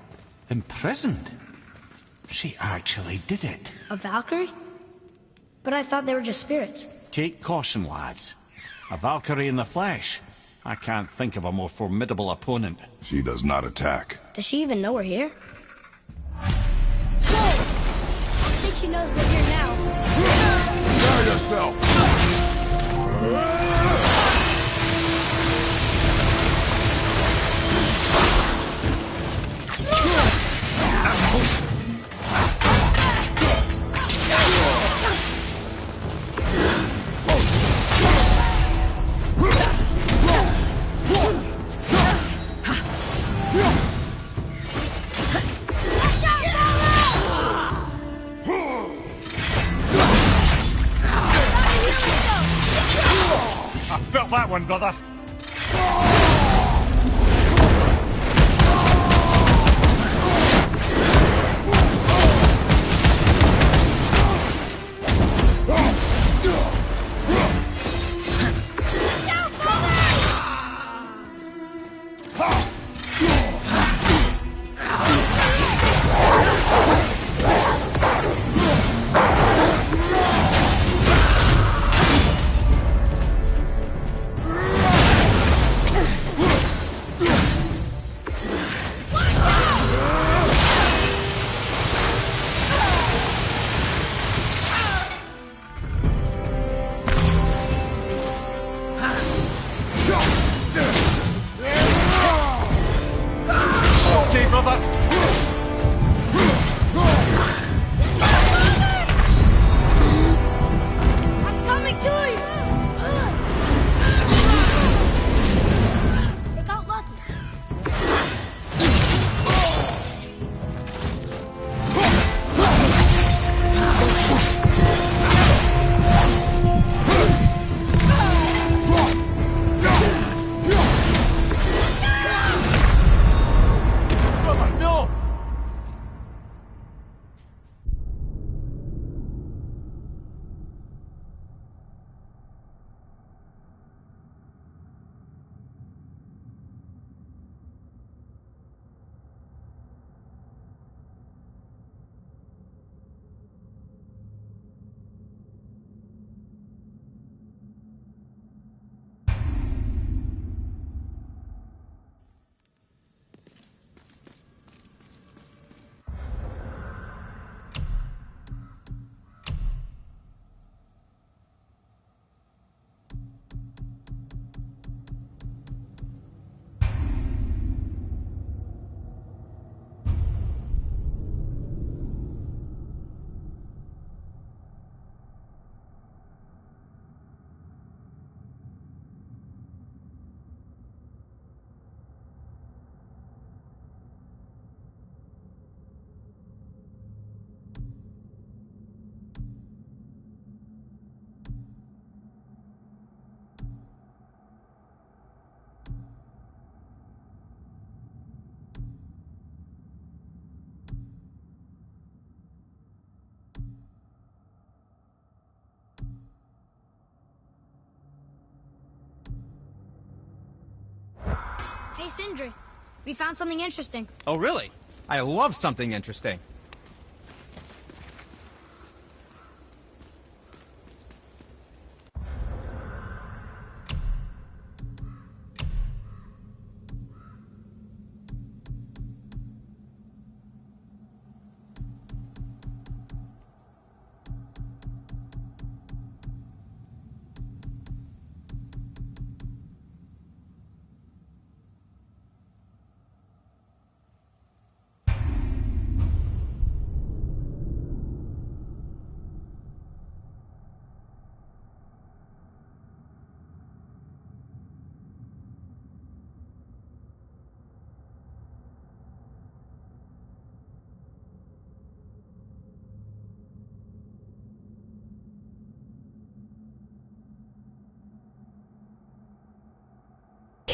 Imprisoned? She actually did it. A Valkyrie? But I thought they were just spirits. Take caution, lads. A Valkyrie in the flesh. I can't think of a more formidable opponent. She does not attack. Does she even know we're here? Whoa! I think she knows we're here now. Prepare yourself! felt that one, brother. Hey, Sindri. We found something interesting. Oh, really? I love something interesting.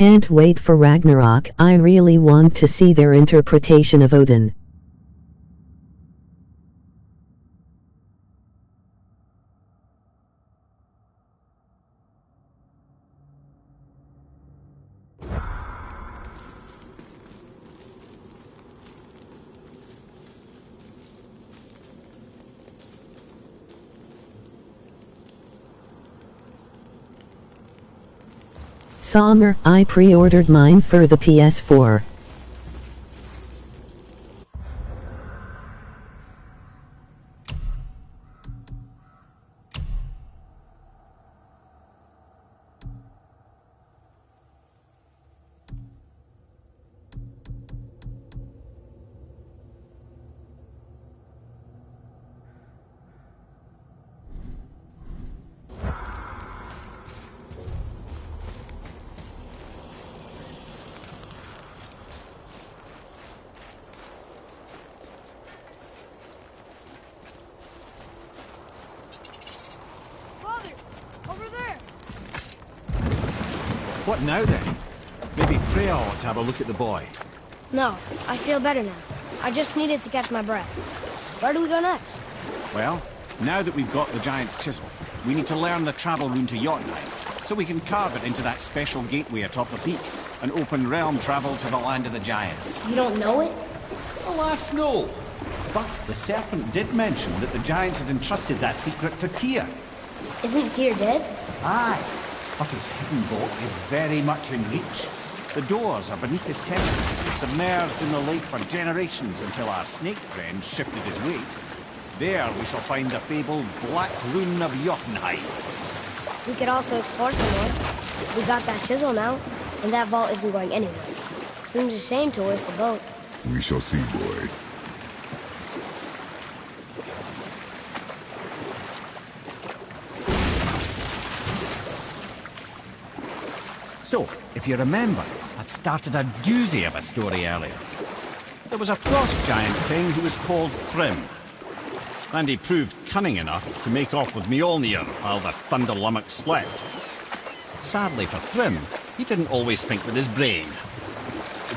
Can't wait for Ragnarok. I really want to see their interpretation of Odin. Summer, I pre-ordered mine for the PS4. What now then? Maybe Freya ought to have a look at the boy. No, I feel better now. I just needed to catch my breath. Where do we go next? Well, now that we've got the Giant's chisel, we need to learn the travel rune to Jotunheim, so we can carve it into that special gateway atop the peak, and open realm travel to the land of the Giants. You don't know it? Alas, no. But the serpent did mention that the Giants had entrusted that secret to Tyr. Isn't Tyr dead? Aye, but his hidden vault is very much in reach. The doors are beneath his temple, submerged in the lake for generations until our snake friend shifted his weight. There we shall find the fabled Black Rune of Jotunheim. We could also explore some more. We got that chisel now, and that vault isn't going anywhere. Seems a shame to waste the boat. We shall see, boy. So, if you remember, I'd started a doozy of a story earlier. There was a frost giant king who was called Thrym. And he proved cunning enough to make off with Mjolnir while the Thunder Lummox slept. Sadly for Thrym, he didn't always think with his brain.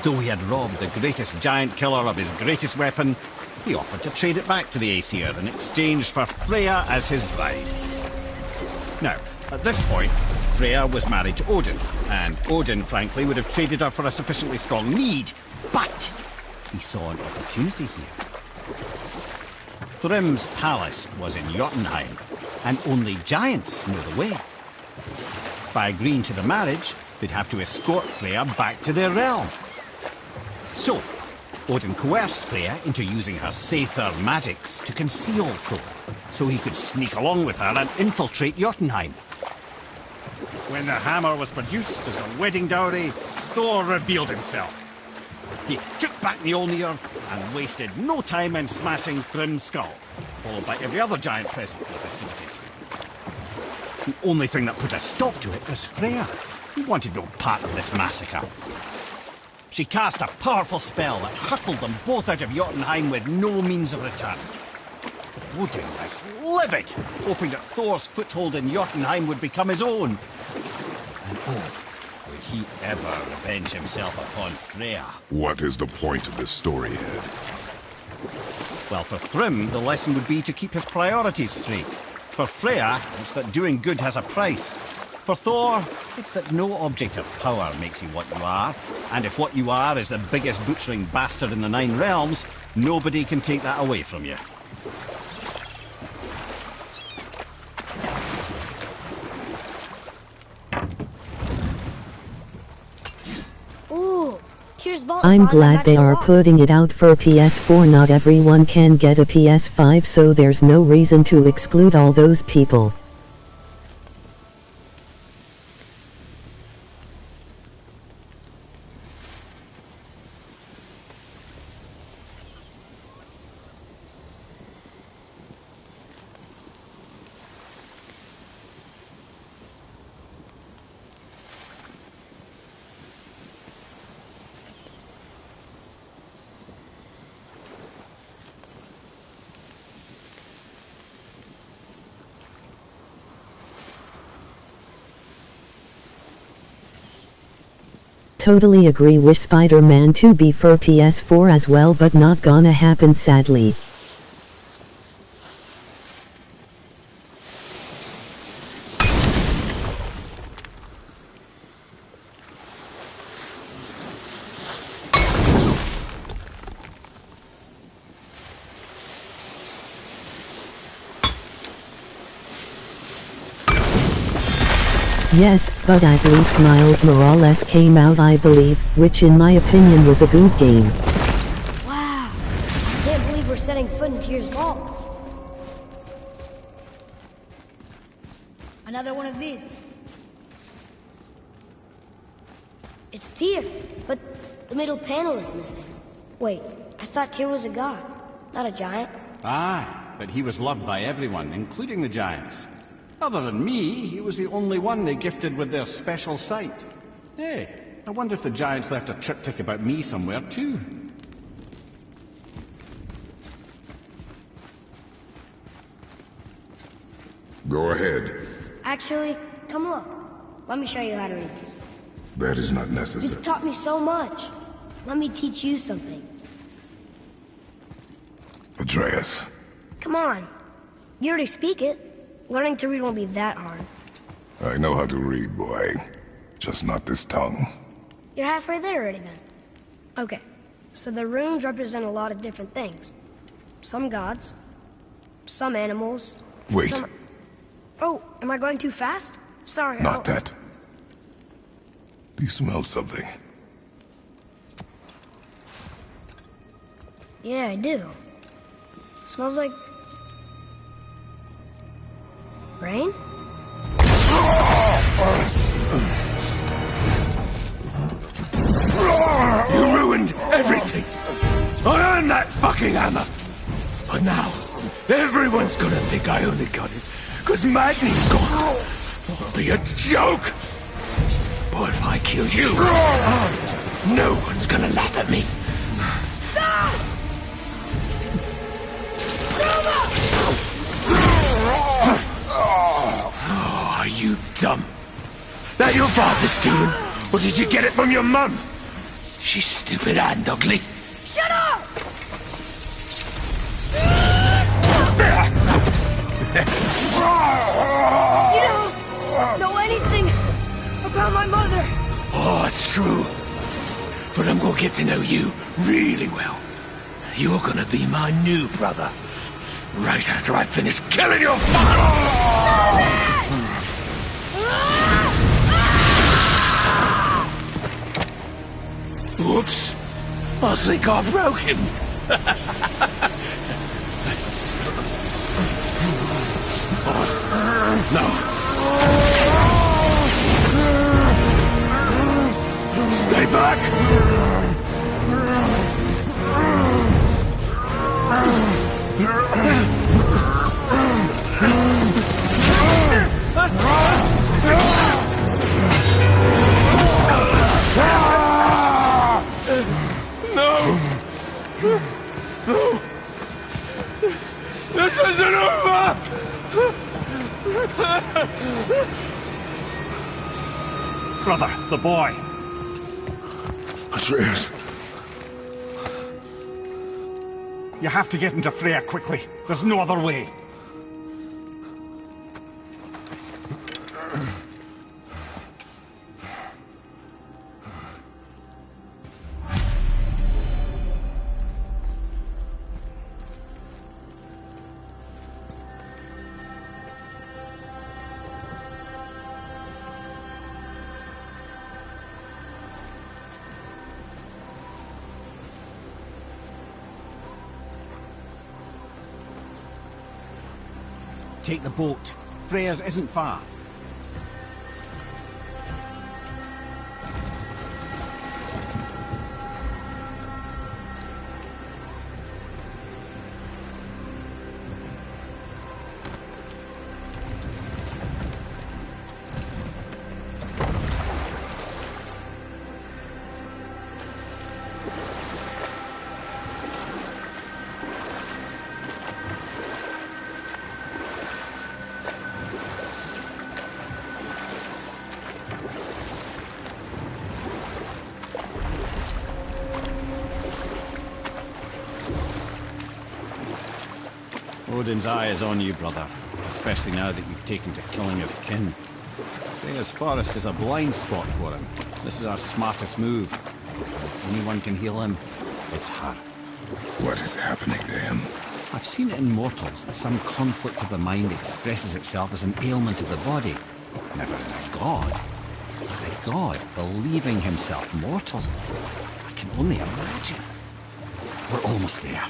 Though he had robbed the greatest giant killer of his greatest weapon, he offered to trade it back to the Aesir in exchange for Freya as his bride. Now, at this point, Freya was married to Odin, and Odin, frankly, would have traded her for a sufficiently strong need, but he saw an opportunity here. Thrym's palace was in Jotunheim, and only giants know the way. By agreeing to the marriage, they'd have to escort Freya back to their realm. So, Odin coerced Freya into using her Seithar magics to conceal Thor, so he could sneak along with her and infiltrate Jotunheim. When the hammer was produced as a wedding dowry, Thor revealed himself. He took back Mjolnir and wasted no time in smashing Thrym's skull, followed by every other giant present in the festivities. The only thing that put a stop to it was Freya, who wanted no part of this massacre. She cast a powerful spell that hurtled them both out of Jotunheim with no means of return. Odin was livid, hoping that Thor's foothold in Jotunheim would become his own. And oh, would he ever revenge himself upon Freya? What is the point of this story, Head? Well, for Thrym, the lesson would be to keep his priorities straight. For Freya, it's that doing good has a price. For Thor, it's that no object of power makes you what you are. And if what you are is the biggest butchering bastard in the Nine Realms, nobody can take that away from you. I'm glad they are putting it out for PS4. Not everyone can get a PS5, so there's no reason to exclude all those people. Totally agree, wish Spider-Man 2 be for PS4 as well, but not gonna happen sadly. Yes, but at least Miles Morales came out, I believe, which in my opinion was a good game. Wow, I can't believe we're setting foot in Tyr's vault. Another one of these. It's Tyr, but the middle panel is missing. Wait, I thought Tyr was a god, not a giant. Aye, but he was loved by everyone, including the giants. Other than me, he was the only one they gifted with their special sight. Hey, I wonder if the giants left a triptych about me somewhere too. Go ahead. Actually, come look. Let me show you how to read this. That is not necessary. You've taught me so much. Let me teach you something. Atreus. Come on. You already speak it. Learning to read won't be that hard. I know how to read, boy. Just not this tongue. You're halfway there already then. Okay, so the runes represent a lot of different things. Some gods, some animals. Wait. Some... Oh, am I going too fast? Sorry. Not that. Do you smell something? Yeah, I do. Smells like... rain? You ruined everything! I earned that fucking hammer! But now, everyone's gonna think I only got it because Magni's gone. It'll be a joke! But if I kill you, no one's gonna laugh at me. Oh, are you dumb? That your father's doing? Or did you get it from your mum? She's stupid and ugly. Shut up! You don't know anything about my mother. Oh, it's true. But I'm gonna get to know you really well. You're gonna be my new brother. Right after I finish killing your father! Whoops. I think I broke him. No. Stay back. No! No! This isn't over! Brother, the boy. Atreus. You have to get into Freya quickly. There's no other way. Take the boat. Freya's isn't far. Odin's eye is on you, brother. Especially now that you've taken to killing his kin. Freya's forest is a blind spot for him. This is our smartest move. If anyone can heal him, it's her. What is happening to him? I've seen it in mortals that some conflict of the mind expresses itself as an ailment of the body. Never in a god. But a god believing himself mortal. I can only imagine. We're almost there.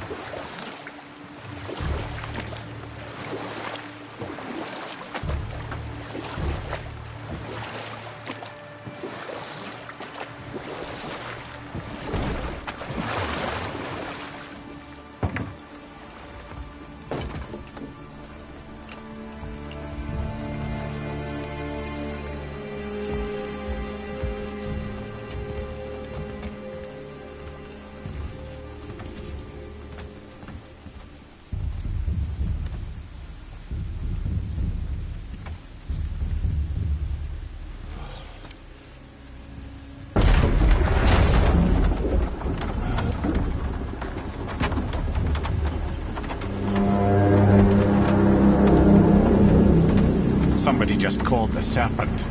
Somebody just called the Serpent.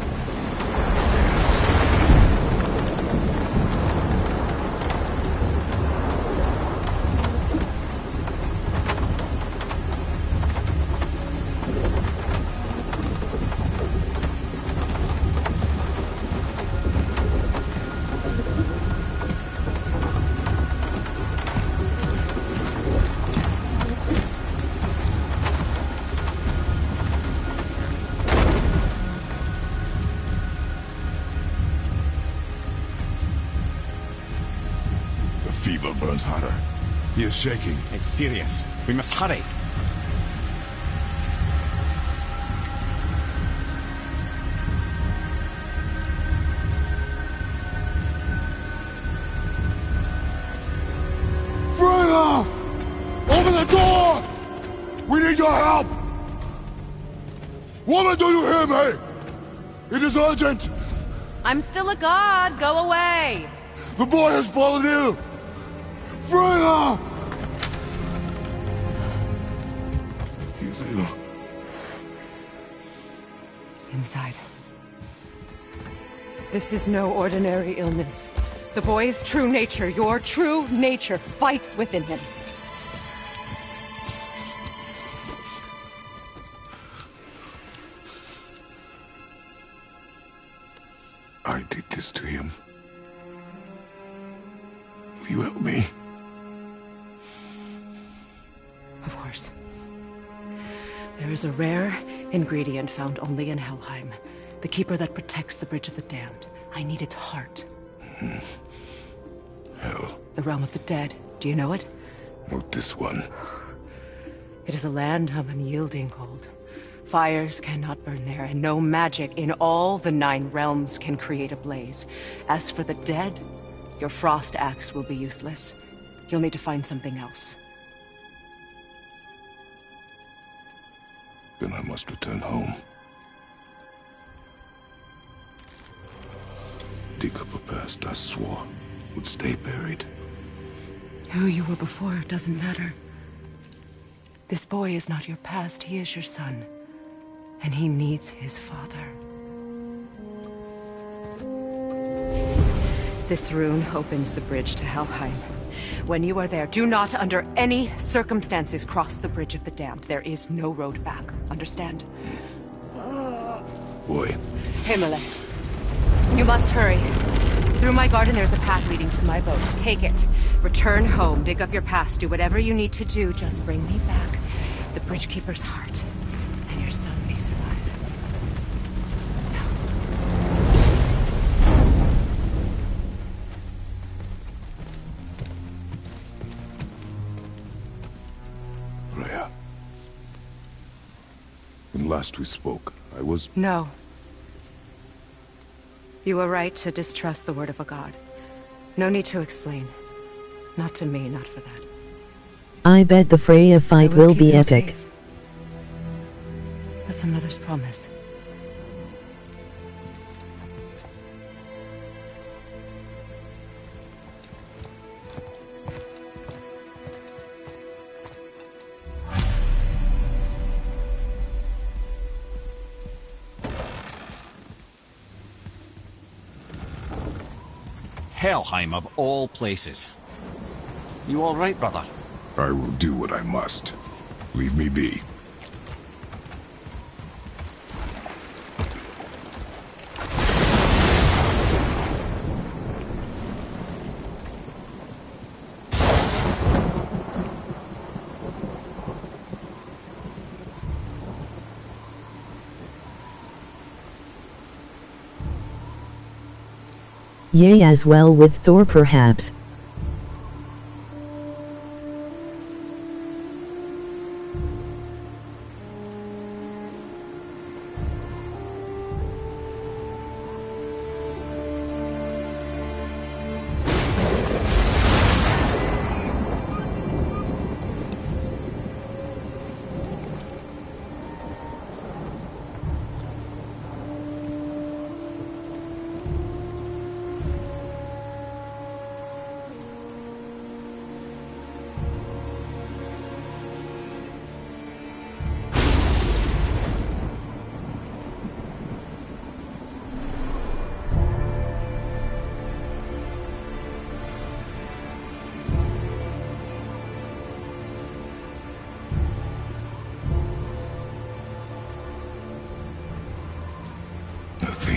Fever burns hotter. He is shaking. It's serious. We must hurry. Freya! Open the door! We need your help! Woman, do you hear me? It is urgent! I'm still a god. Go away. The boy has fallen ill! Freya! He is ill. Inside. This is no ordinary illness. The boy's true nature, your true nature, fights within him. I did this to him. Will you help me? Of course. There is a rare ingredient found only in Helheim. The keeper that protects the Bridge of the Damned. I need its heart. Hell. The realm of the dead. Do you know it? Not this one. It is a land of unyielding cold. Fires cannot burn there, and no magic in all the 9 realms can create a blaze. As for the dead, your frost axe will be useless. You'll need to find something else. Then I must return home. Dig up a past I swore would stay buried. Who you were before doesn't matter. This boy is not your past, he is your son. And he needs his father. This rune opens the bridge to Helheim. When you are there, do not under any circumstances cross the Bridge of the Damned. There is no road back. Understand? Boy. Himmele. You must hurry. Through my garden there's a path leading to my boat. Take it. Return home, dig up your past, do whatever you need to do. Just bring me back the Bridgekeeper's heart. And your son may survive. Freya. When last we spoke, I was... No. You were right to distrust the word of a god. No need to explain. Not to me, not for that. I bet the Freya fight will be epic. Safe. That's a mother's promise. Helheim of all places. You all right, brother? I will do what I must. Leave me be. Yea, as well with Thor perhaps.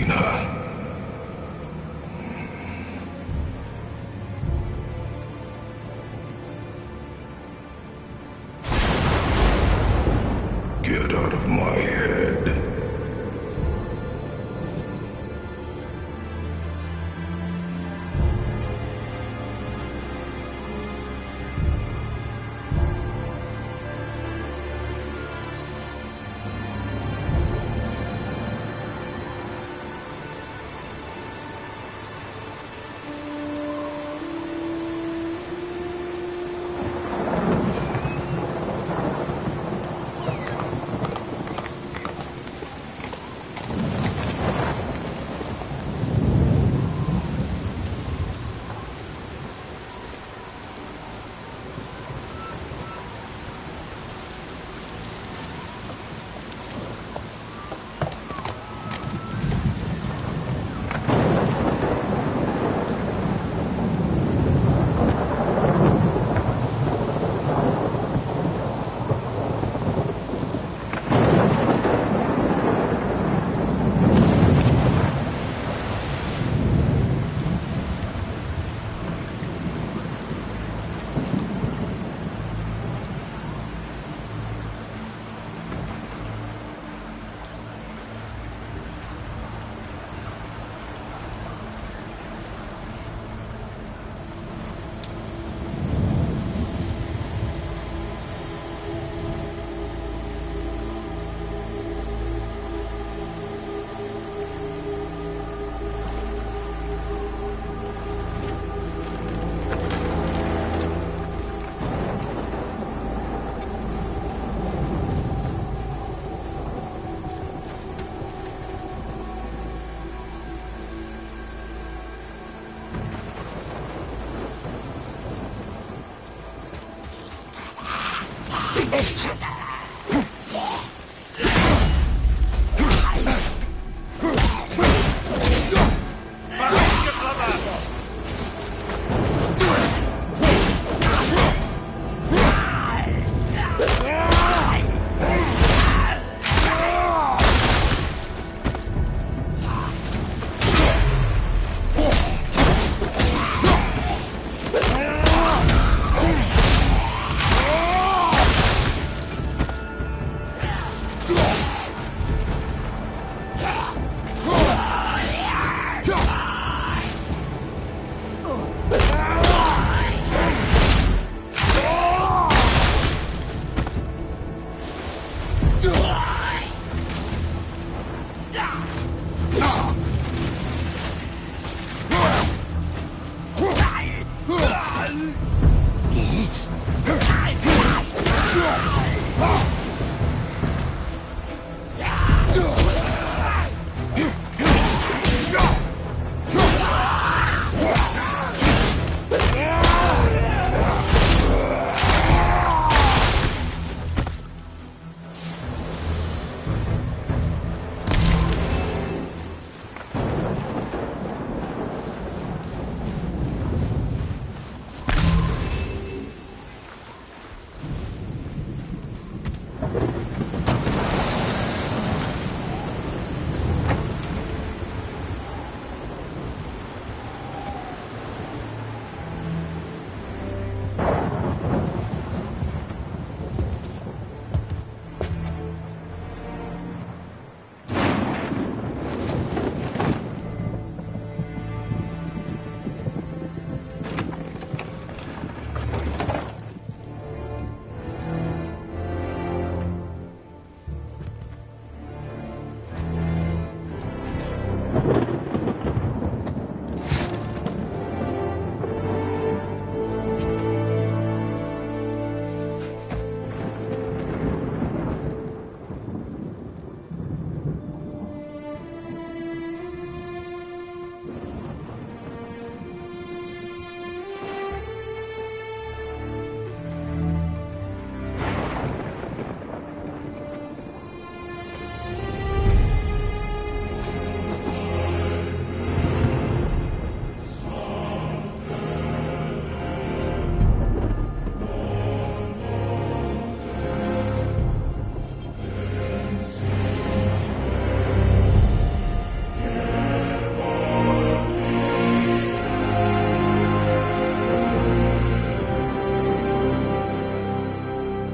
Jaina. Get out of my head.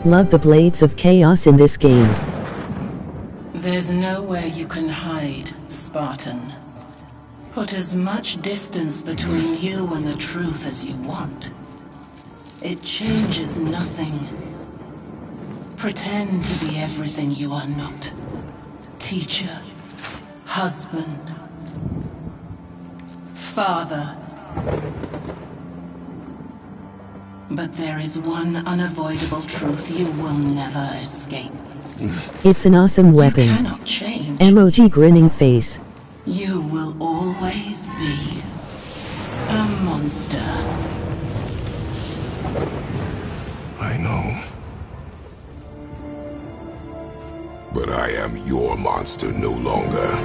Love the blades of chaos in this game. There's nowhere you can hide, Spartan. Put as much distance between you and the truth as you want. It changes nothing. Pretend to be everything you are not. Teacher, husband, father. But there is one unavoidable truth you will never escape. It's an awesome weapon. You cannot change. Emoji grinning face. You will always be a monster. I know. But I am your monster no longer.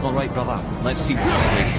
All right, brother. Let's see what's next.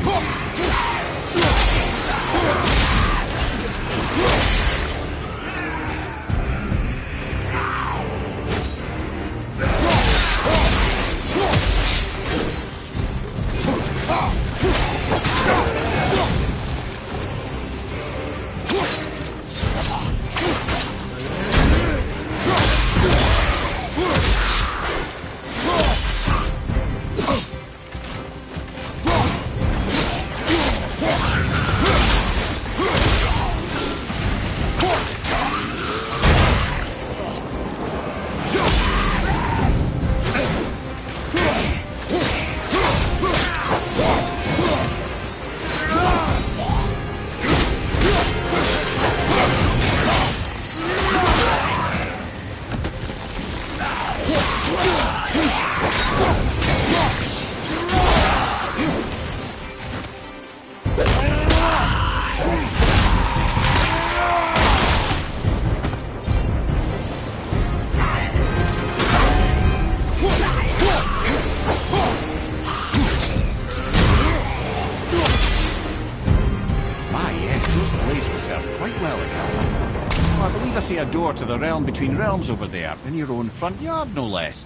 A door to the realm between realms over there, in your own front yard, no less.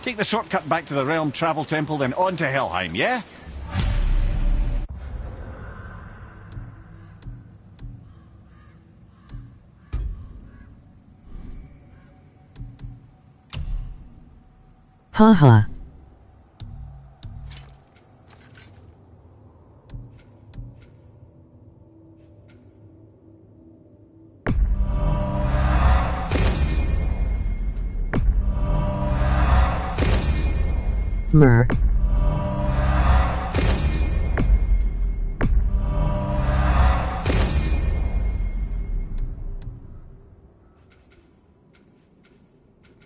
Take the shortcut back to the realm travel temple, then on to Helheim, yeah? Haha. Mer.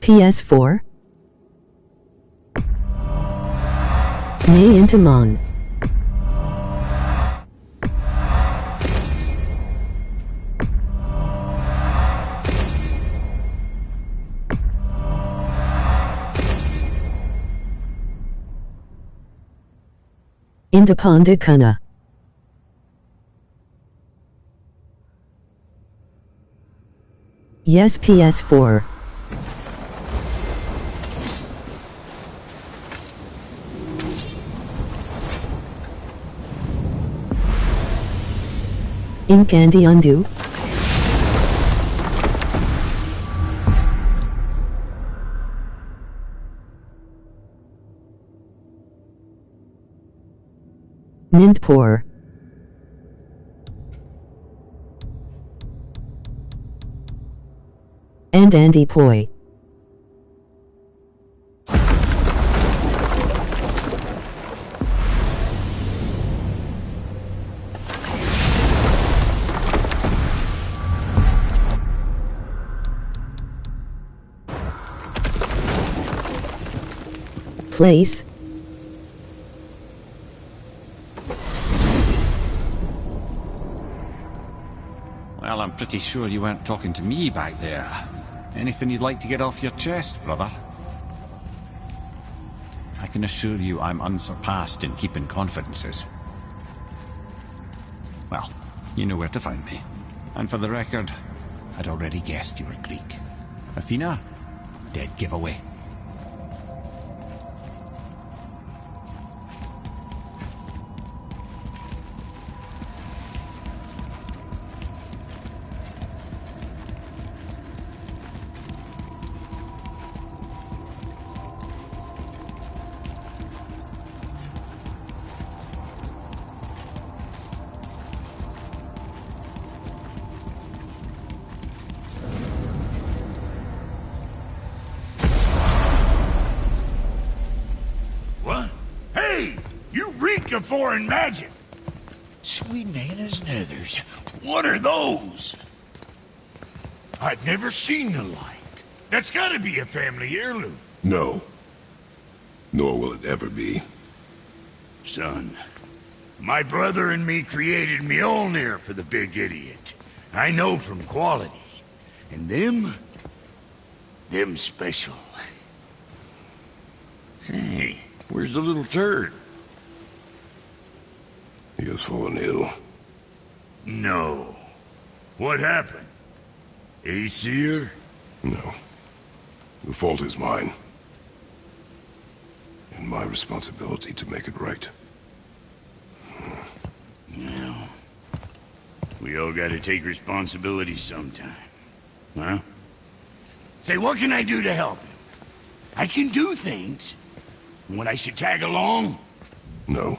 PS4. Nay Intamon. Indapondikana. Yes, PS4. Ink Andy undo. Nindpor. And Andy Poi. Place. Well, I'm pretty sure you weren't talking to me back there. Anything you'd like to get off your chest, brother? I can assure you I'm unsurpassed in keeping confidences. Well, you know where to find me. And for the record, I'd already guessed you were Greek. Athena? Dead giveaway. Speak of foreign magic! Sweet Nana's nethers. What are those? I've never seen the like. That's gotta be a family heirloom. No. Nor will it ever be. Son, my brother and me created Mjolnir for the big idiot. I know from quality. And them special. Hey, where's the little turd? He has fallen ill. No. What happened? Aesir? No. The fault is mine. And my responsibility to make it right. Well, we all gotta take responsibility sometime. Huh? Say, what can I do to help him? I can do things. When I should tag along? No.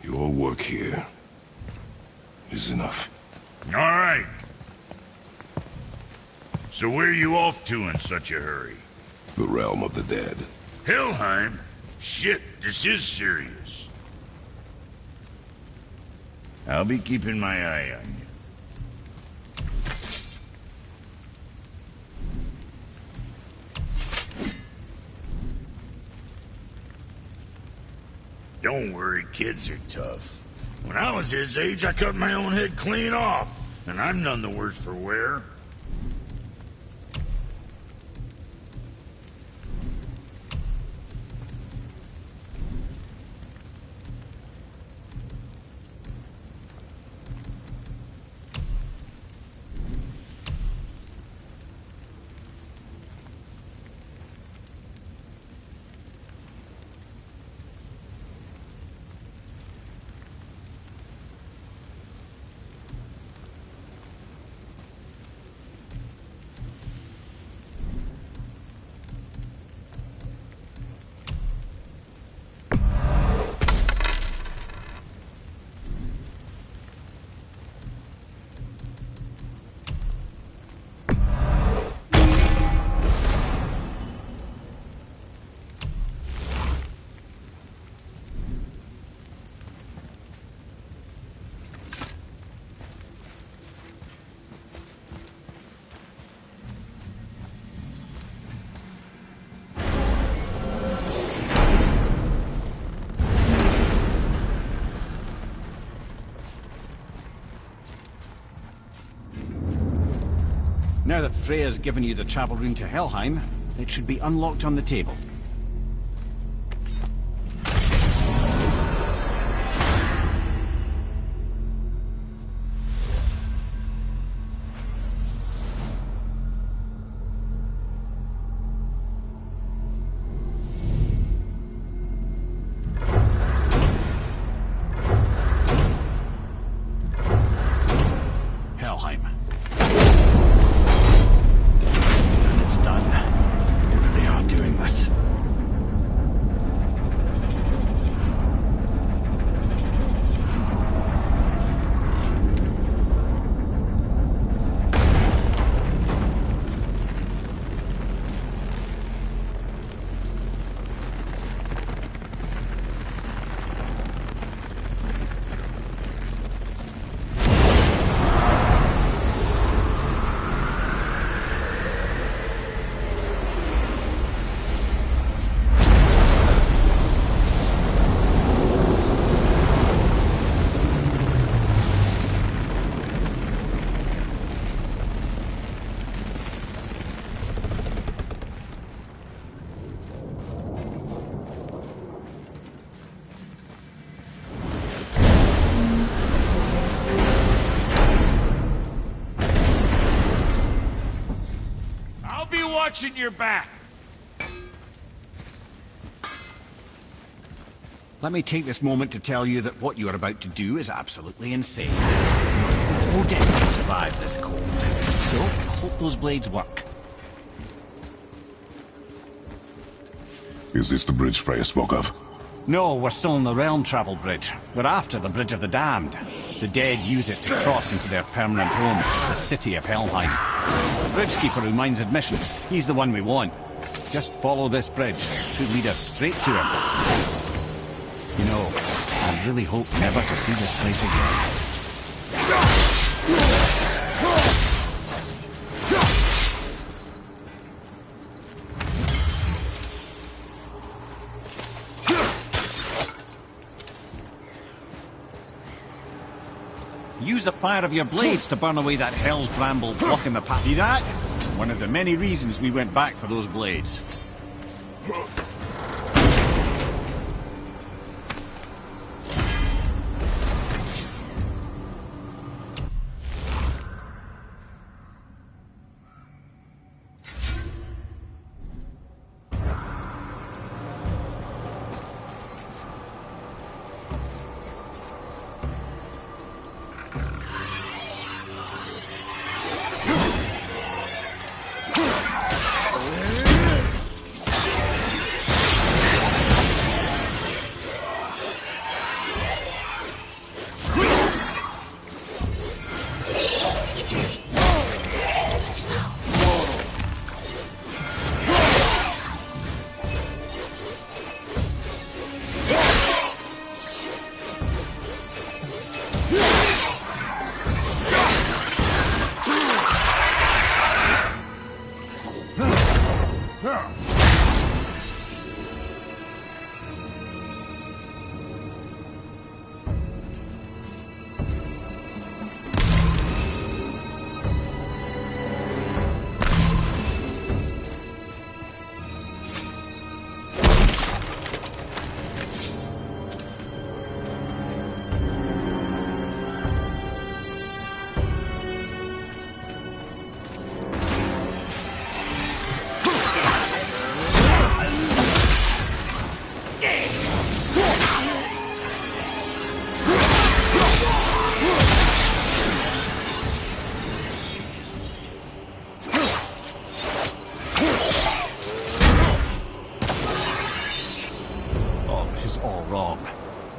Your work here is enough. All right. So where are you off to in such a hurry? The realm of the dead. Helheim? Shit, this is serious. I'll be keeping my eye on you. Don't worry, kids are tough. When I was his age, I cut my own head clean off, and I'm none the worse for wear. Now that Freya's given you the travel rune to Helheim, it should be unlocked on the table. Helheim. Doing this. Watching your back. Let me take this moment to tell you that what you are about to do is absolutely insane. No dead can survive this cold. So, I hope those blades work. Is this the bridge Freya spoke of? No, we're still on the Realm Travel Bridge. We're after the Bridge of the Damned. The dead use it to cross into their permanent home, the city of Helheim. The bridgekeeper who minds admissions, he's the one we want. Just follow this bridge. It should lead us straight to him. You know, really hope never to see this place again. Use the fire of your blades to burn away that hell's bramble blocking the path. See that? One of the many reasons we went back for those blades.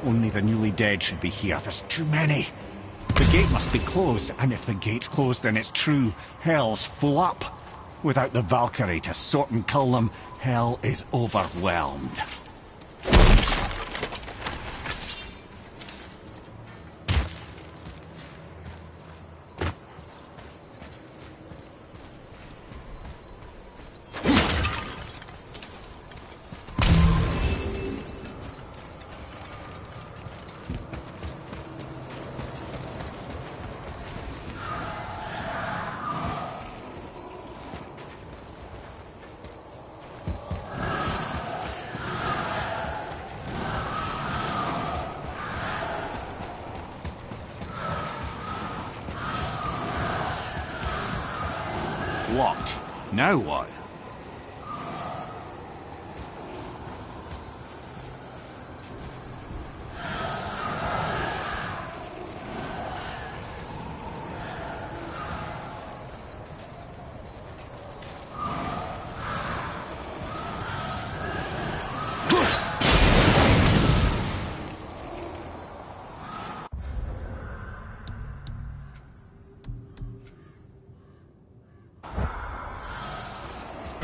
Only the newly dead should be here. There's too many. The gate must be closed, and if the gate's closed, then it's true. Hell's full up. Without the Valkyrie to sort and cull them, hell is overwhelmed. Locked. Now what?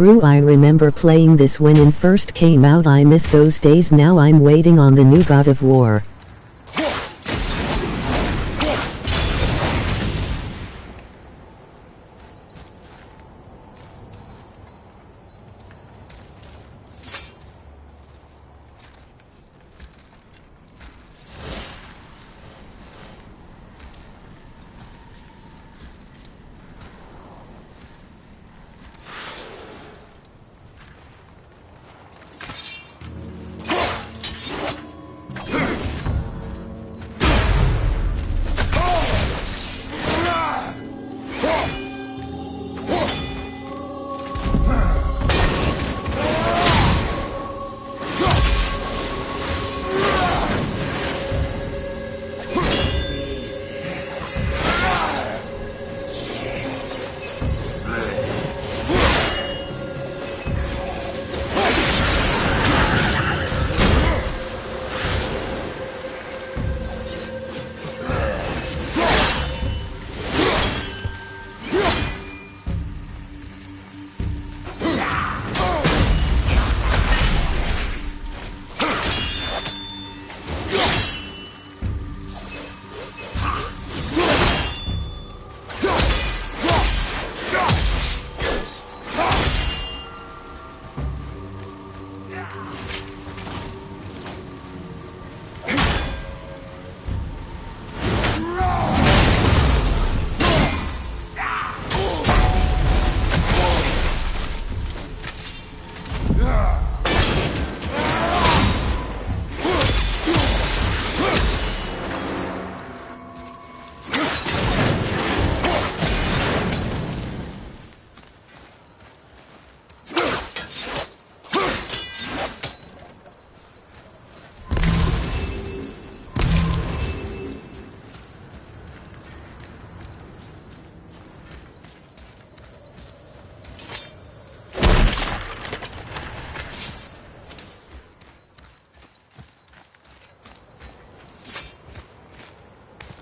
Brew, I remember playing this when it first came out. I miss those days. Now I'm waiting on the new God of War.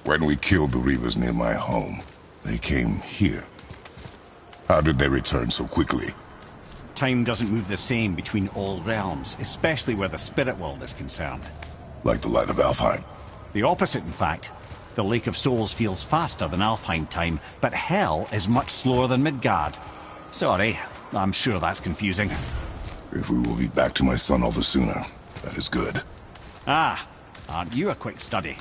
When we killed the Reavers near my home, they came here. How did they return so quickly? Time doesn't move the same between all realms, especially where the spirit world is concerned. Like the light of Alfheim? The opposite, in fact. The Lake of Souls feels faster than Alfheim time, but Hell is much slower than Midgard. Sorry, I'm sure that's confusing. If we will be back to my son all the sooner, that is good. Ah, aren't you a quick study?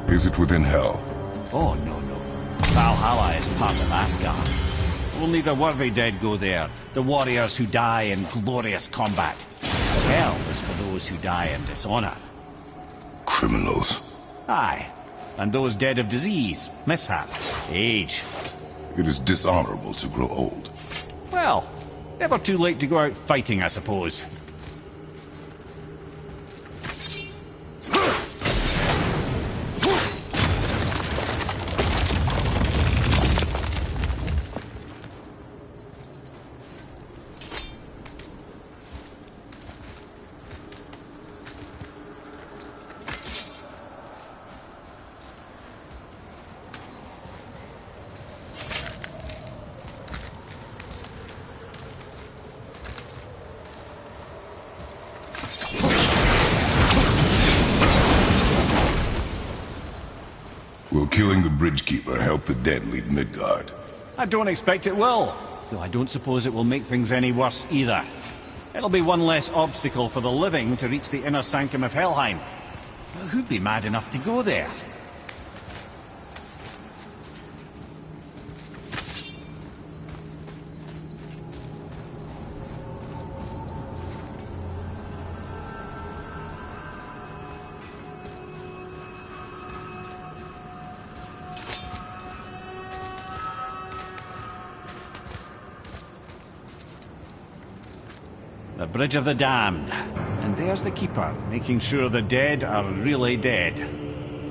Is it within Hell? Oh, no. Valhalla is part of Asgard. Only the worthy dead go there, the warriors who die in glorious combat. Hell is for those who die in dishonor. Criminals. Aye, and those dead of disease, mishap, age. It is dishonorable to grow old. Well, never too late to go out fighting, I suppose. Will killing the Bridgekeeper help the dead leave Midgard? I don't expect it will, though I don't suppose it will make things any worse either. It'll be one less obstacle for the living to reach the inner sanctum of Helheim. But who'd be mad enough to go there? The Bridge of the Damned. And there's the Keeper, making sure the dead are really dead.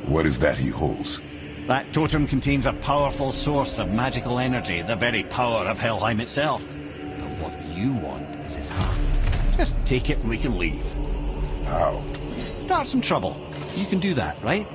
What is that he holds? That totem contains a powerful source of magical energy, the very power of Helheim itself. But what you want is his heart. Just take it and we can leave. How? Start some trouble. You can do that, right?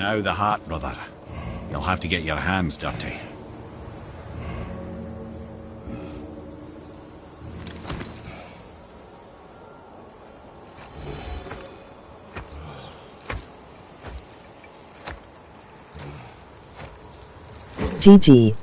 Now the heart, brother. You'll have to get your hands dirty. GG.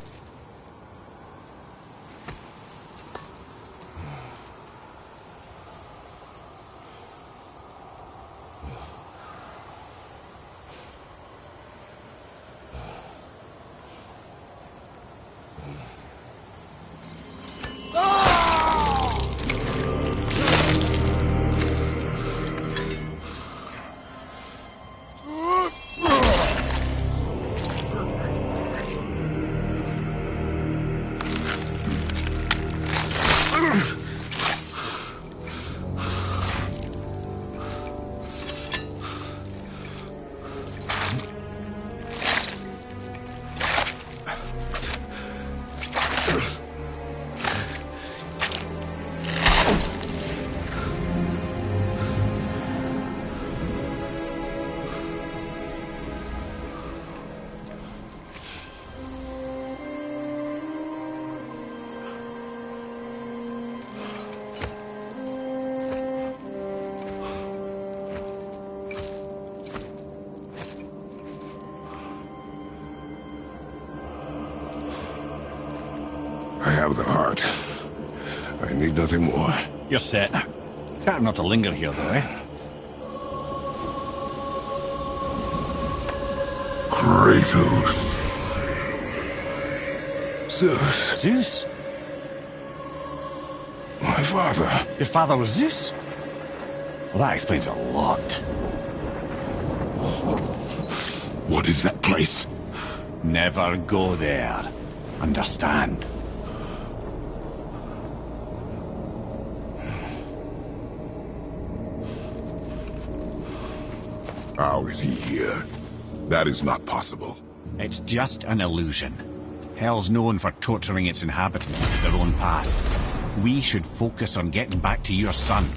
I have the heart. I need nothing more. You're set. Better not to linger here, though, eh? Kratos. Zeus. Zeus? My father. Your father was Zeus? Well, that explains a lot. What is that place? Never go there. Understand? How is he here? That is not possible. It's just an illusion. Hell's known for torturing its inhabitants with their own past. We should focus on getting back to your son.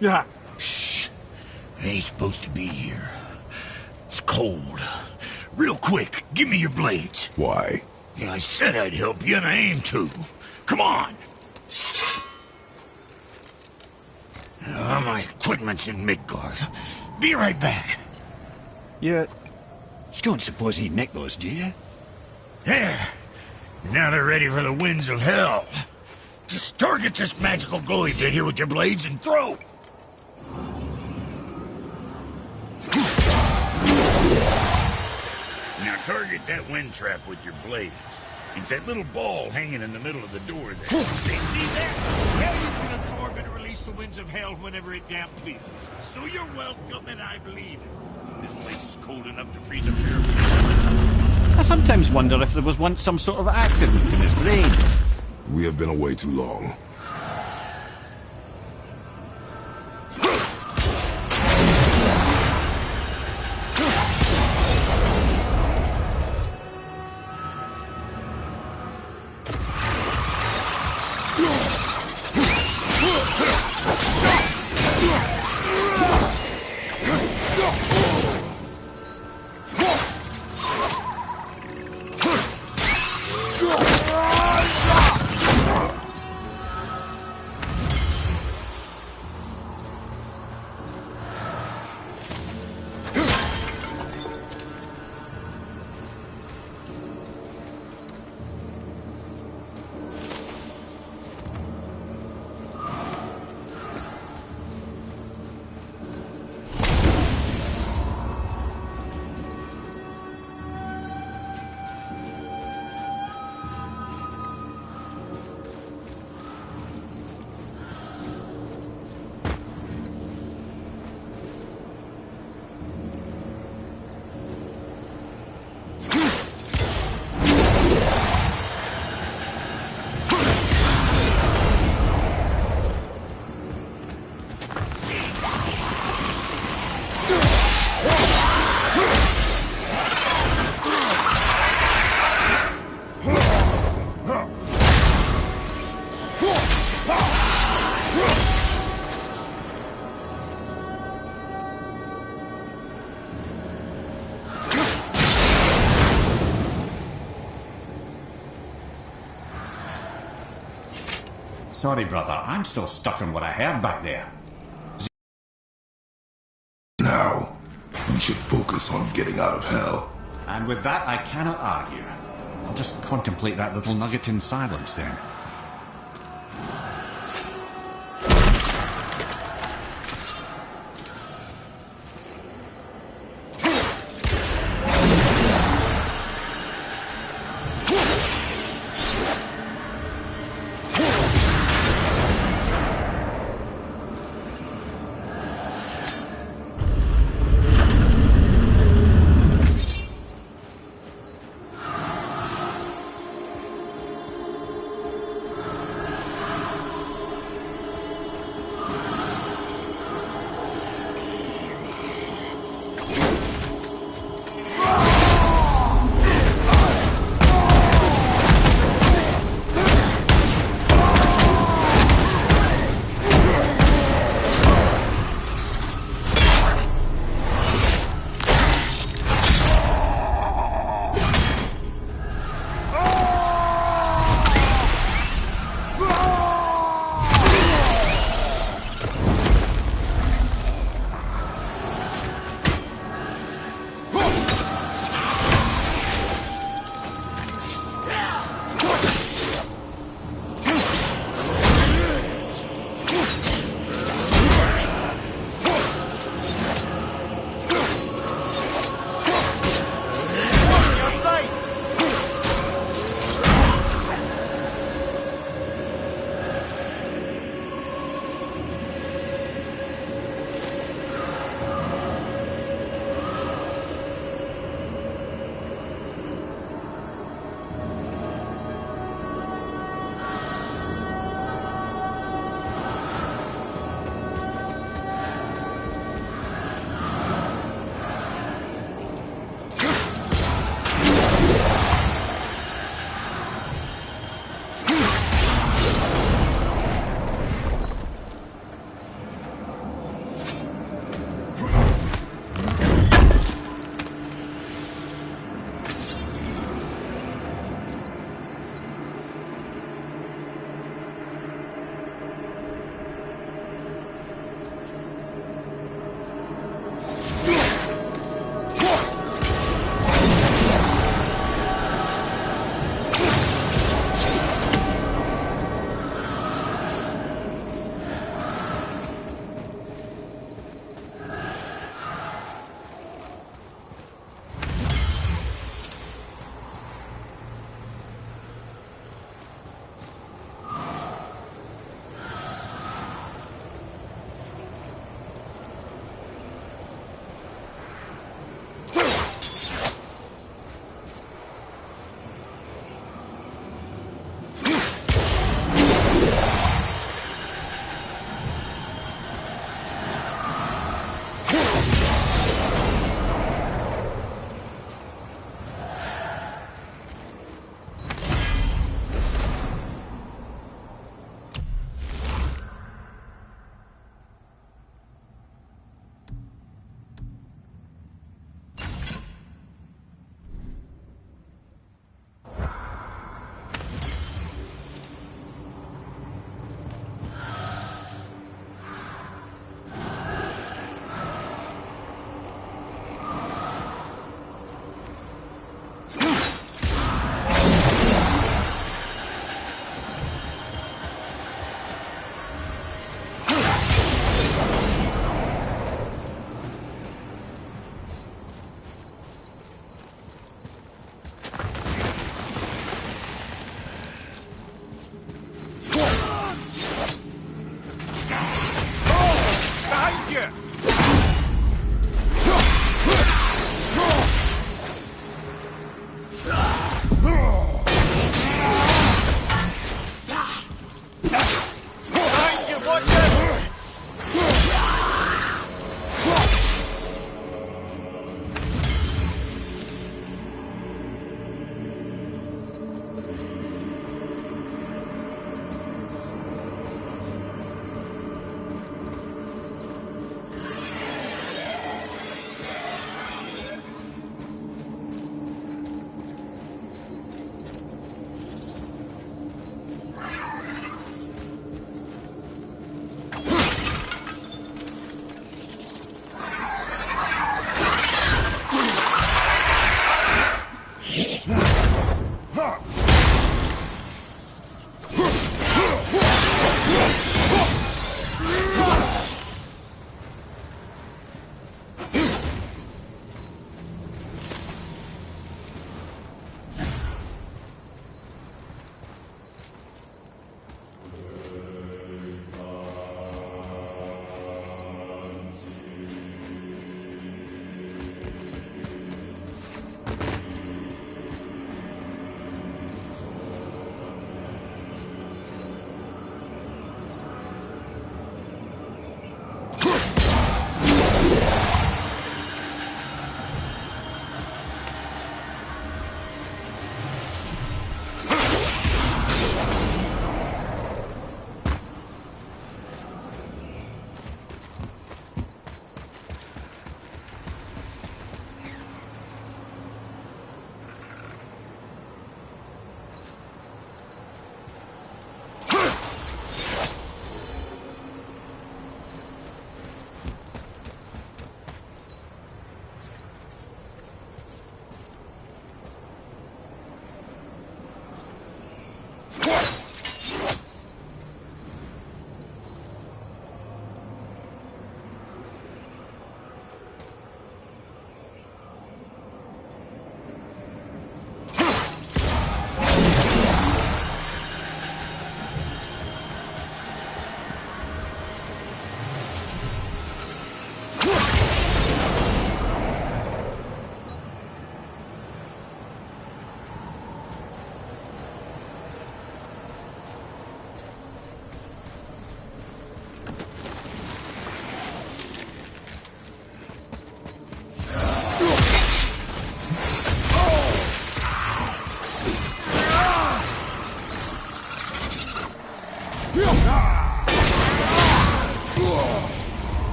Yeah. Shh. I ain't supposed to be here. It's cold. Real quick, give me your blades. Why? Yeah, I said I'd help you, and I aim to. Come on. My equipment's in Midgard. Be right back. You don't suppose he'd nick those, do you? There. Now they're ready for the winds of hell. Just target this magical glowy bit here with your blades and throw. Now target that wind trap with your blades. It's that little ball hanging in the middle of the door there. See that? Yeah, you can absorb and release the winds of hell whenever it damn pleases. So you're welcome, and I believe it. This place is cold enough to freeze a pair of... I sometimes wonder if there was once some sort of accident in his brain. We have been away too long. Sorry, brother, I'm still stuck on what I heard back there. Now, we should focus on getting out of hell. And with that, I cannot argue. I'll just contemplate that little nugget in silence then.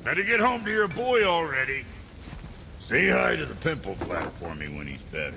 Better get home to your boy already. Say hi to the pimple flap for me when he's better.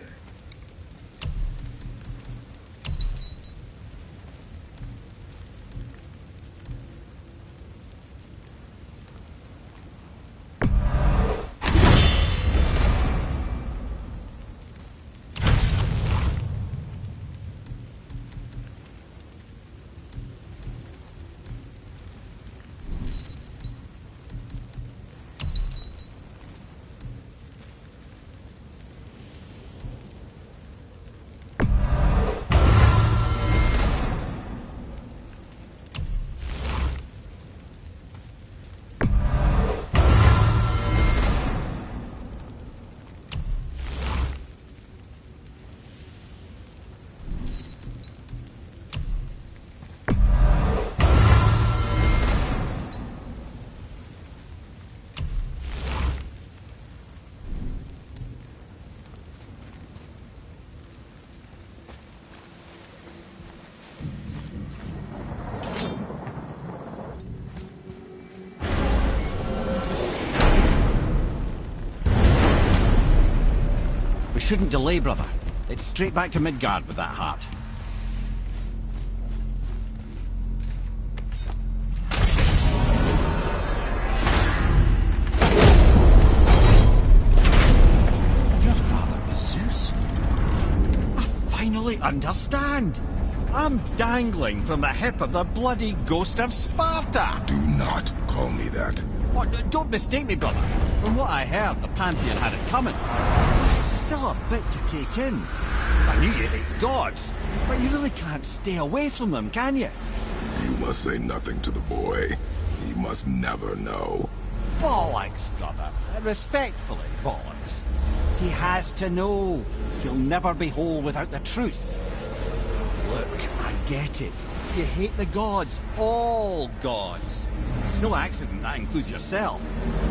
Shouldn't delay, brother. It's straight back to Midgard with that heart. Your father was Zeus? I finally understand. I'm dangling from the hip of the bloody ghost of Sparta. Do not call me that. What? Don't mistake me, brother. From what I heard, the Pantheon had it coming. Still a bit to take in. I knew you hate gods, but you really can't stay away from them, can you? You must say nothing to the boy. He must never know. Bollocks, brother. Respectfully, bollocks. He has to know. He'll never be whole without the truth. Look, I get it. You hate the gods. All gods. It's no accident that includes yourself.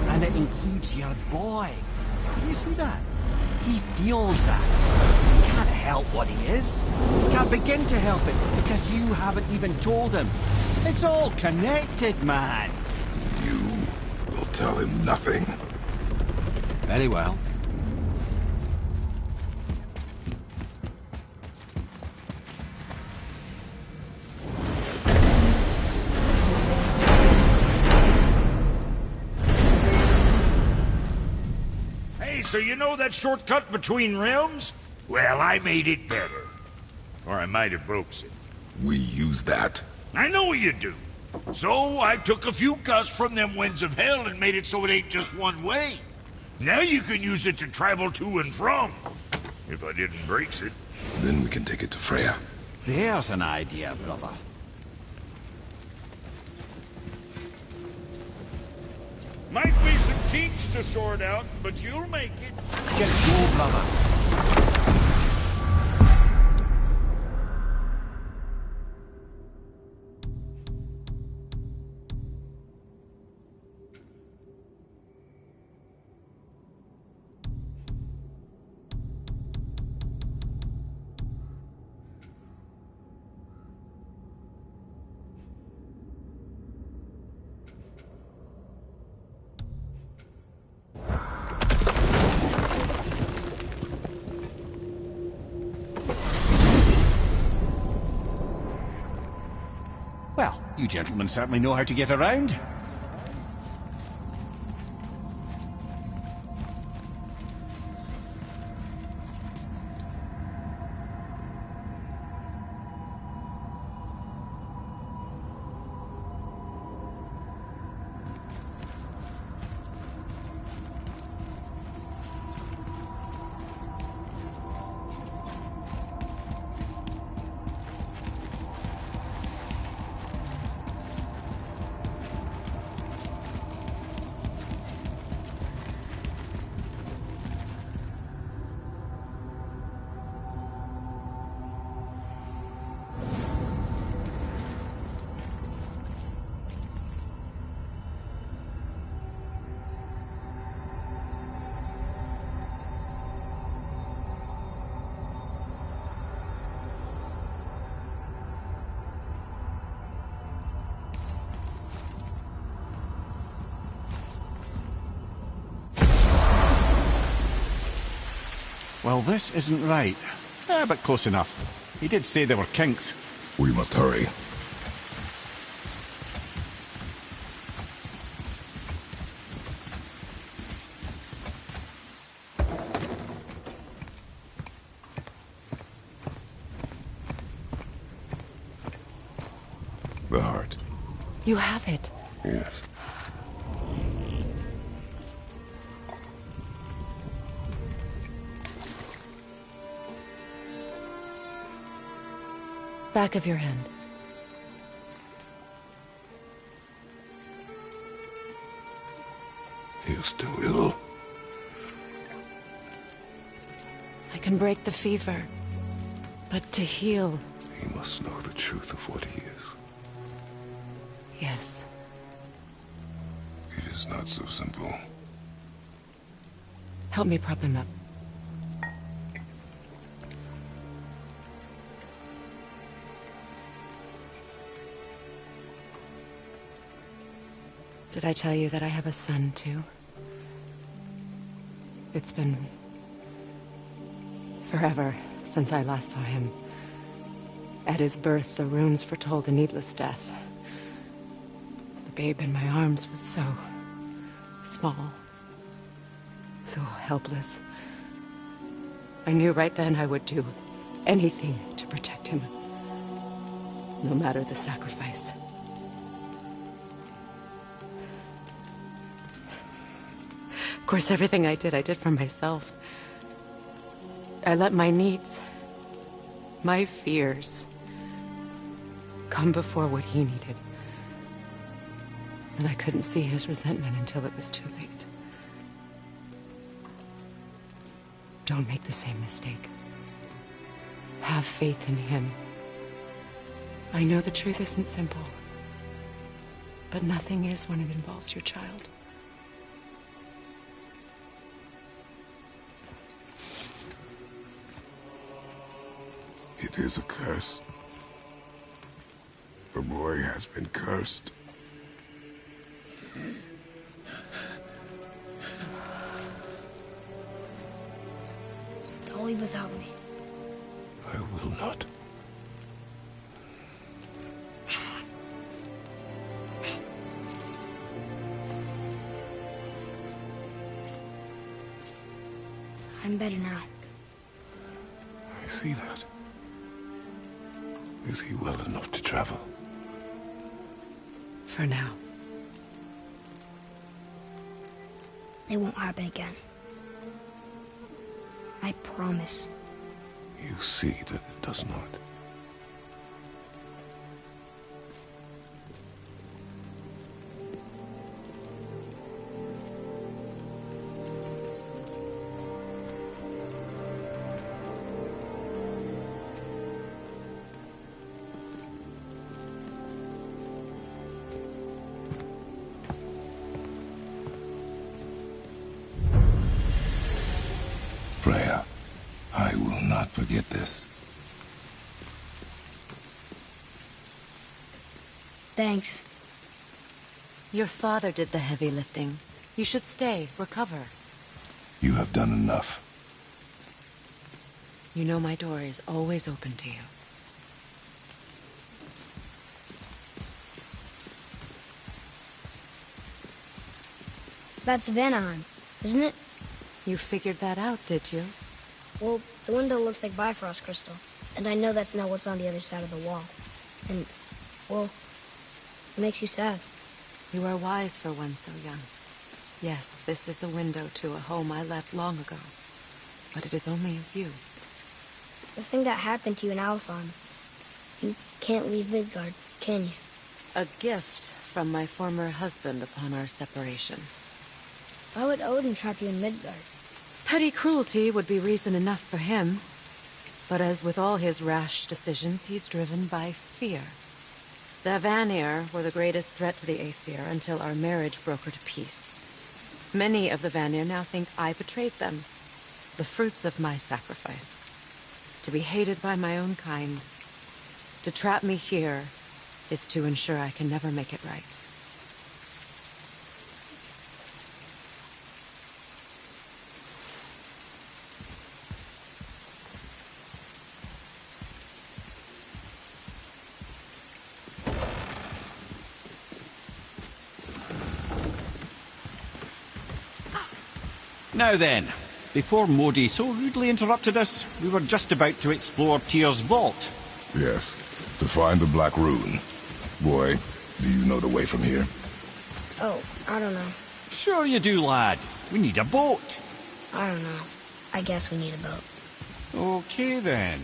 And it includes your boy. You see that? He feels that. He can't help what he is. He can't begin to help it because you haven't even told him. It's all connected, man. You will tell him nothing. Very well. So you know that shortcut between realms? Well, I made it better. Or I might have broke it. We use that. I know you do. So I took a few cuss from them winds of hell and made it so it ain't just one way. Now you can use it to travel to and from. If I didn't break it. Then we can take it to Freya. There's an idea, brother. Might be some kinks to sort out, but you'll make it. Just go, brother. Well, you gentlemen certainly know how to get around. Well, this isn't right. But close enough. He did say there were kinks. We must hurry. The heart. You have it. Yes. Back of your hand. He is still ill. I can break the fever. But to heal... He must know the truth of what he is. Yes. It is not so simple. Help me prop him up. Did I tell you that I have a son, too? It's been... forever since I last saw him. At his birth, the runes foretold a needless death. The babe in my arms was so... small. So helpless. I knew right then I would do anything to protect him. No matter the sacrifice. Of course, everything I did for myself. I let my needs, my fears, come before what he needed. And I couldn't see his resentment until it was too late. Don't make the same mistake. Have faith in him. I know the truth isn't simple, but nothing is when it involves your child. It is a curse. The boy has been cursed. Don't leave without me. I will not. I'm better now. I see that. Is he well enough to travel? For now. It won't happen again. I promise. You see that it does not. Freya, I will not forget this. Thanks. Your father did the heavy lifting. You should stay, recover. You have done enough. You know my door is always open to you. That's Vanaheim, isn't it? You figured that out, did you? Well, the window looks like Bifrost crystal, and I know that's not what's on the other side of the wall. And, well, it makes you sad. You are wise for one so young. Yes, this is a window to a home I left long ago. But it is only of you. The thing that happened to you in Alfheim. You can't leave Midgard, can you? A gift from my former husband upon our separation. Why would Odin trap you in Midgard? Petty cruelty would be reason enough for him. But as with all his rash decisions, he's driven by fear. The Vanir were the greatest threat to the Aesir until our marriage broke her to peace. Many of the Vanir now think I betrayed them. The fruits of my sacrifice. To be hated by my own kind. To trap me here is to ensure I can never make it right. Now then, before Modi so rudely interrupted us, we were just about to explore Tyr's vault. Yes, to find the Black Rune. Boy, do you know the way from here? Oh, I don't know. Sure you do, lad. We need a boat. I don't know. I guess we need a boat. Okay then.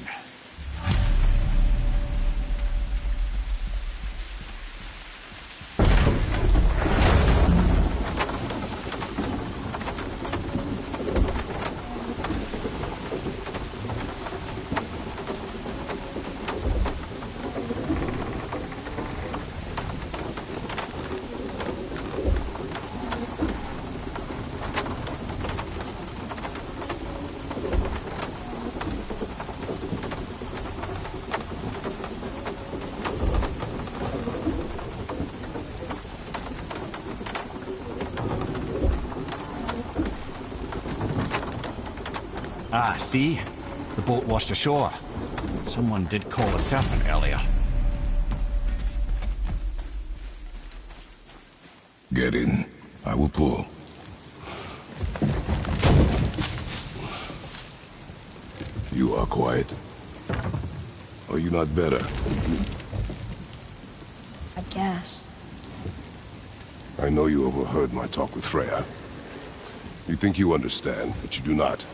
Ah, see? The boat washed ashore. Someone did call a serpent earlier. Get in. I will pull. You are quiet. Are you not better? I guess. I know you overheard my talk with Freya. You think you understand, but you do not.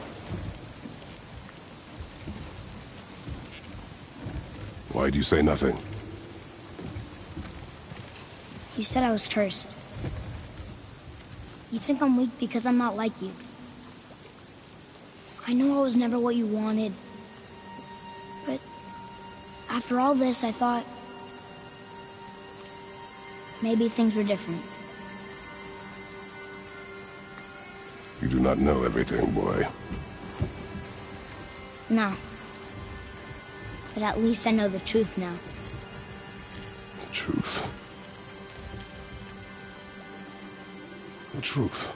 Why do you say nothing? You said I was cursed. You think I'm weak because I'm not like you. I know I was never what you wanted. But after all this, I thought maybe things were different. You do not know everything, boy. No. But at least I know the truth now. The truth. The truth.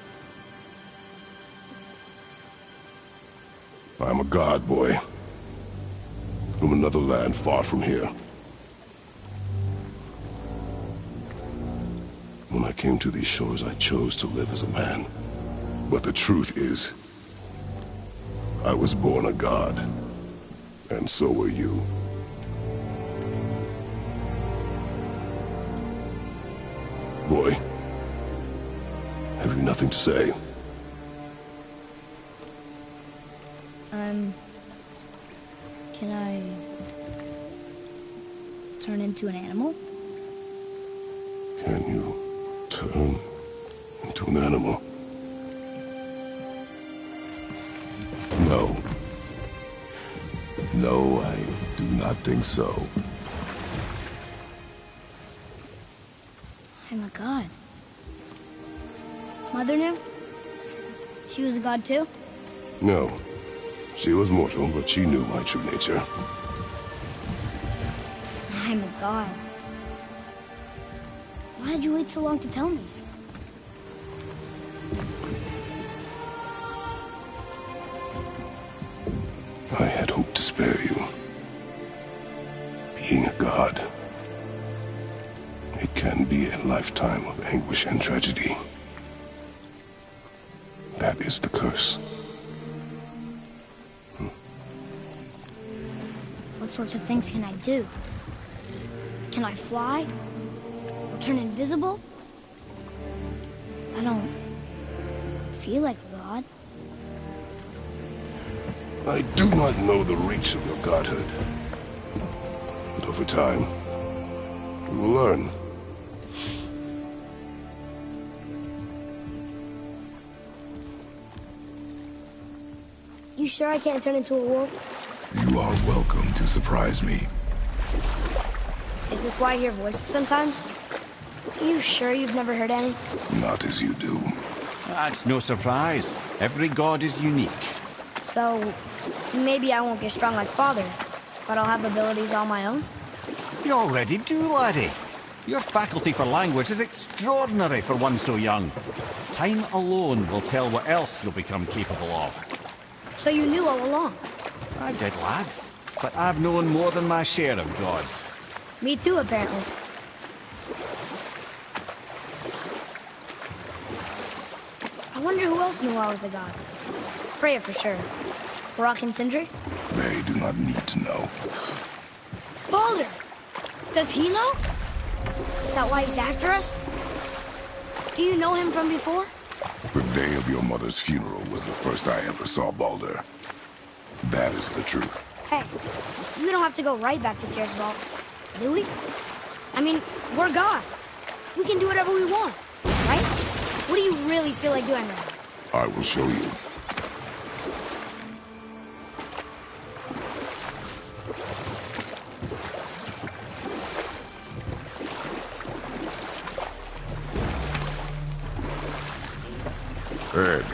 I'm a god, boy. From another land far from here. When I came to these shores, I chose to live as a man. But the truth is, I was born a god. And so were you. Boy, have you nothing to say? Can I turn into an animal? Can you turn into an animal? No. No, I do not think so. I'm a god. Mother knew? She was a god too? No. She was mortal, but she knew my true nature. I'm a god. Why did you wait so long to tell me? I had hoped to spare you. Being a god, it can be a lifetime of anguish and tragedy. That is the curse. What sorts of things can I do? Can I fly? Or turn invisible? I don't feel like a god. I do not know the reach of your godhood. But over time, you will learn. You sure I can't turn into a wolf? You are welcome to surprise me. Is this why I hear voices sometimes? Are you sure you've never heard any? Not as you do. That's no surprise. Every god is unique. So, maybe I won't get strong like Father, but I'll have abilities all my own? You already do, laddie. Your faculty for language is extraordinary for one so young. Time alone will tell what else you'll become capable of. So you knew all along? I did, lad. But I've known more than my share of gods. Me too, apparently. I wonder who else knew I was a god. Freya for sure. Rock and Sindri? They do not need to know. Baldur! Does he know? Is that why he's after us? Do you know him from before? The day of your mother's funeral was the first I ever saw Baldur. That is the truth. Hey, we don't have to go right back to Tyr's vault, do we? I mean, we're God. We can do whatever we want, right? What do you really feel like doing right now? I will show you. Ed,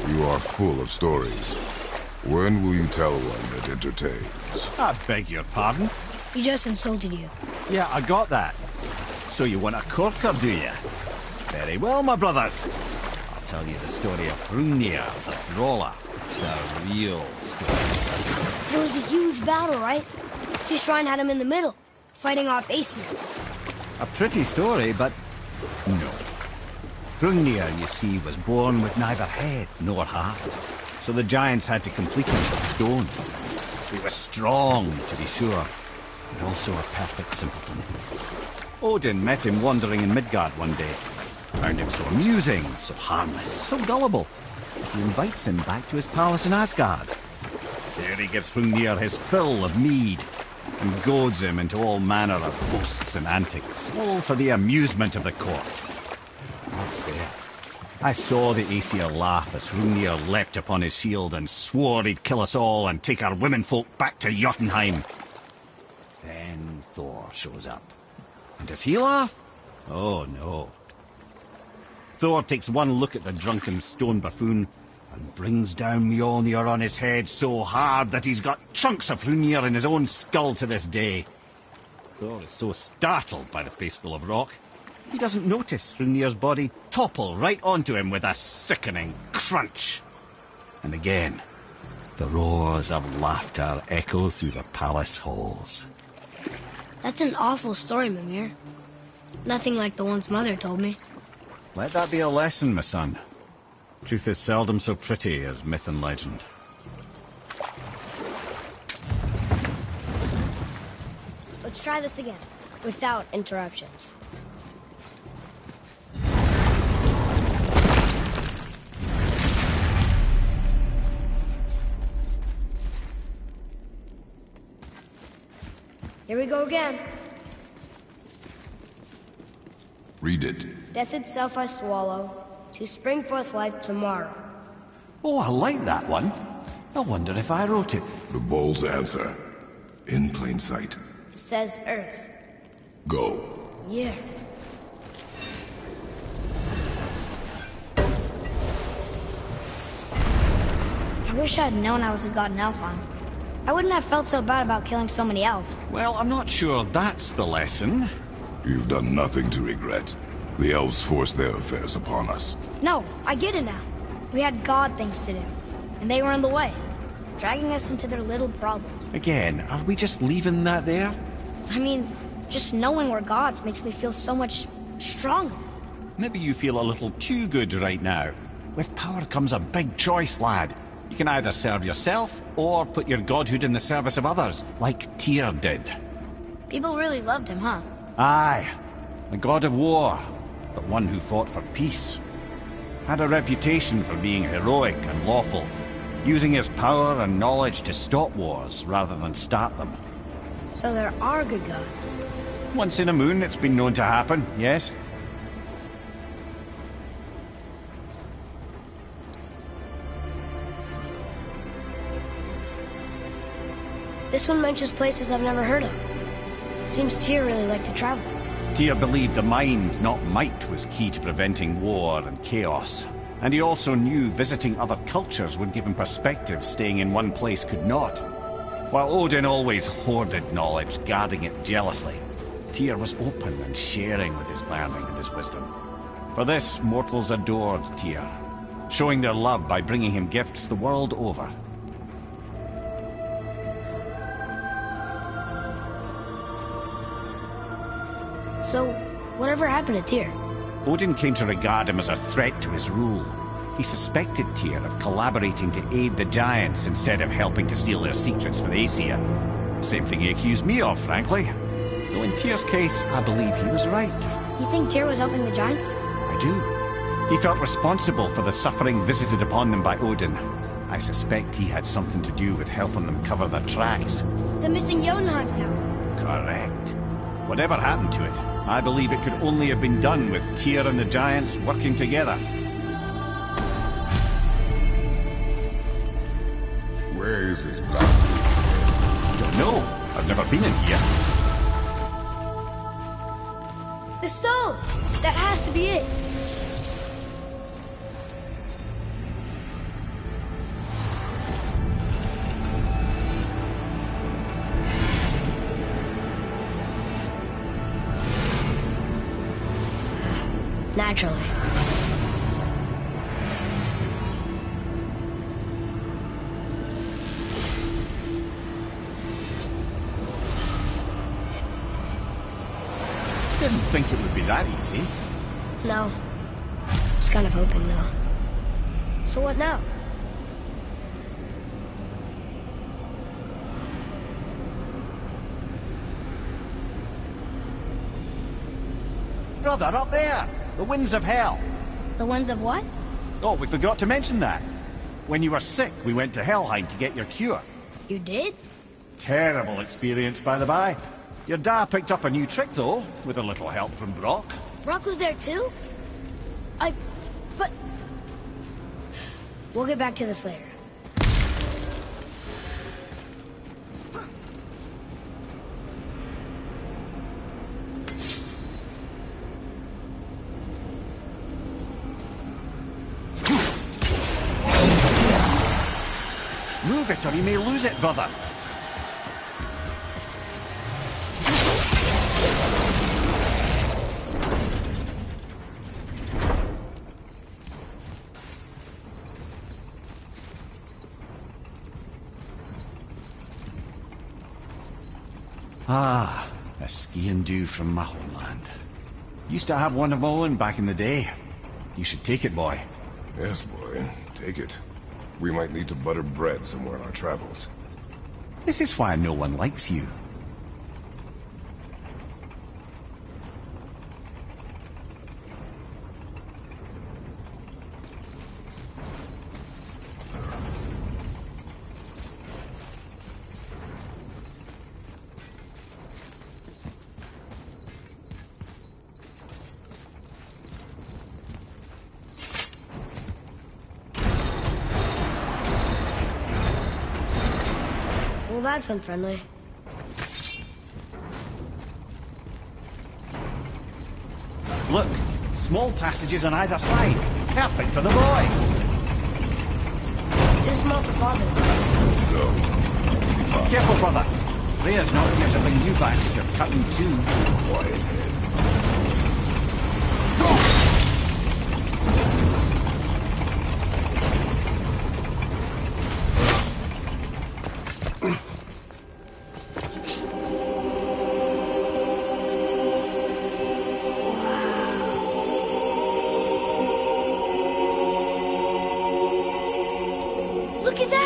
you are full of stories. When will you tell one that entertains? I beg your pardon? He just insulted you. Yeah, I got that. So you want a corker, do you? Very well, my brothers. I'll tell you the story of Hrungnir, the brawler. The real story. There was a huge battle, right? His shrine had him in the middle, fighting off Aesir. A pretty story, but no. Hrungnir, you see, was born with neither head nor heart. So the giants had to complete him with stone. He was strong, to be sure, but also a perfect simpleton. Odin met him wandering in Midgard one day. Found him so amusing, so harmless, so gullible, that he invites him back to his palace in Asgard. There he gives Hrungnir his fill of mead, and goads him into all manner of boasts and antics, all for the amusement of the court. I was there. I saw the Aesir laugh as Hrungnir leapt upon his shield and swore he'd kill us all and take our womenfolk back to Jotunheim. Then Thor shows up. And does he laugh? Oh, no. Thor takes one look at the drunken stone buffoon and brings down Mjolnir on his head so hard that he's got chunks of Hrungnir in his own skull to this day. Thor is so startled by the faceful of rock, he doesn't notice Hrungnir's body topple right onto him with a sickening crunch. And again, the roars of laughter echo through the palace halls. That's an awful story, Mimir. Nothing like the ones Mother told me. Let that be a lesson, my son. Truth is seldom so pretty as myth and legend. Let's try this again, without interruptions. Here we go again. Read it. Death itself I swallow, to spring forth life tomorrow. Oh, I like that one. I wonder if I wrote it. The bull's answer. In plain sight. It says Earth. Go. Yeah. I wish I'd known I was a god in Alfheim. I wouldn't have felt so bad about killing so many elves. Well, I'm not sure that's the lesson. You've done nothing to regret. The elves forced their affairs upon us. No, I get it now. We had god things to do, and they were in the way, dragging us into their little problems. Again, are we just leaving that there? I mean, just knowing we're gods makes me feel so much stronger. Maybe you feel a little too good right now. With power comes a big choice, lad. You can either serve yourself, or put your godhood in the service of others, like Tyr did. People really loved him, huh? Aye. A god of war, but one who fought for peace. Had a reputation for being heroic and lawful, using his power and knowledge to stop wars rather than start them. So there are good gods. Once in a moon it's been known to happen, yes? This one mentions places I've never heard of. Seems Tyr really liked to travel. Tyr believed the mind, not might, was key to preventing war and chaos. And he also knew visiting other cultures would give him perspective staying in one place could not. While Odin always hoarded knowledge, guarding it jealously, Tyr was open and sharing with his learning and his wisdom. For this, mortals adored Tyr, showing their love by bringing him gifts the world over. So, whatever happened to Tyr? Odin came to regard him as a threat to his rule. He suspected Tyr of collaborating to aid the Giants instead of helping to steal their secrets for the Aesir. Same thing he accused me of, frankly. Though in Tyr's case, I believe he was right. You think Tyr was helping the Giants? I do. He felt responsible for the suffering visited upon them by Odin. I suspect he had something to do with helping them cover their tracks. The missing Jotunheim tower. Correct. Whatever happened to it, I believe it could only have been done with Tyr and the Giants working together. Where is this block? Don't know. I've never been in here. The stone! That has to be it. Naturally. Didn't think it would be that easy. No. Was kind of hoping, though. So what now? Brother, up there! The winds of hell. The winds of what? Oh, we forgot to mention that. When you were sick, we went to Helheim to get your cure. You did? Terrible experience, by the by. Your dad picked up a new trick, though, with a little help from Brock. Brock was there, too? But... We'll get back to this later. Move it or you may lose it, brother. Ah, a ski-and do from my homeland. Used to have one of my own back in the day. You should take it, boy. Yes, boy. Take it. We might need to butter bread somewhere on our travels. This is why no one likes you. Well, that's unfriendly. Look, small passages on either side. Perfect for the boy. Too small for Father. No. Careful, brother. Rhea's not here to bring you back if you're cutting too. Quiet head. Look at that!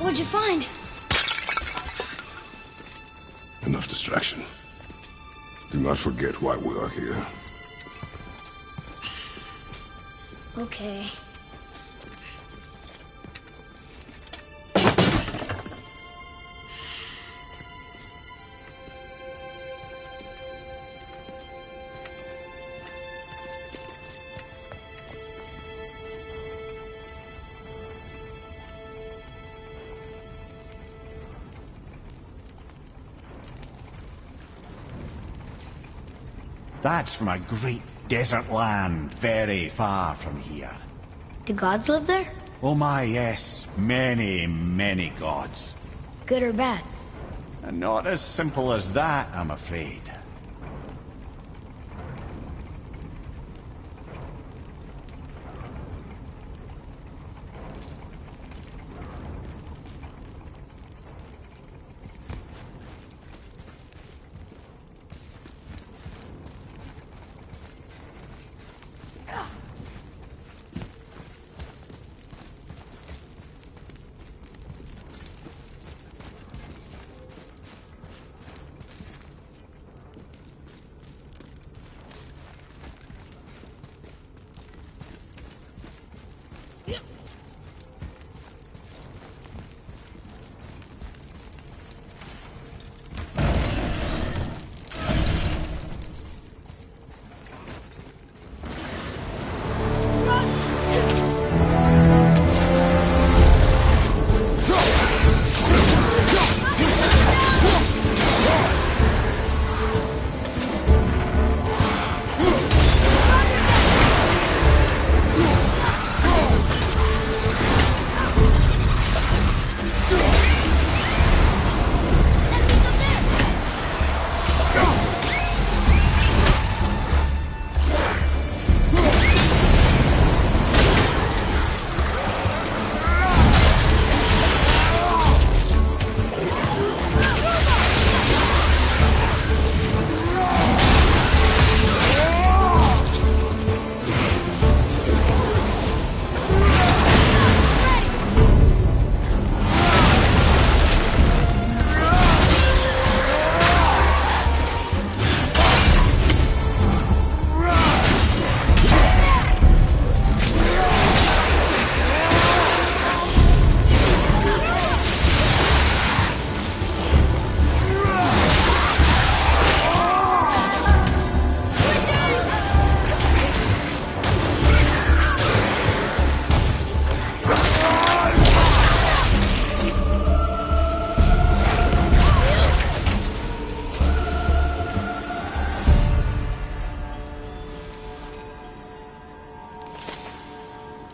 What'd you find? Enough distraction. Do not forget why we are here. Okay. That's from a great desert land, very far from here. Do gods live there? Oh my, yes. Many, many gods. Good or bad? And not as simple as that, I'm afraid.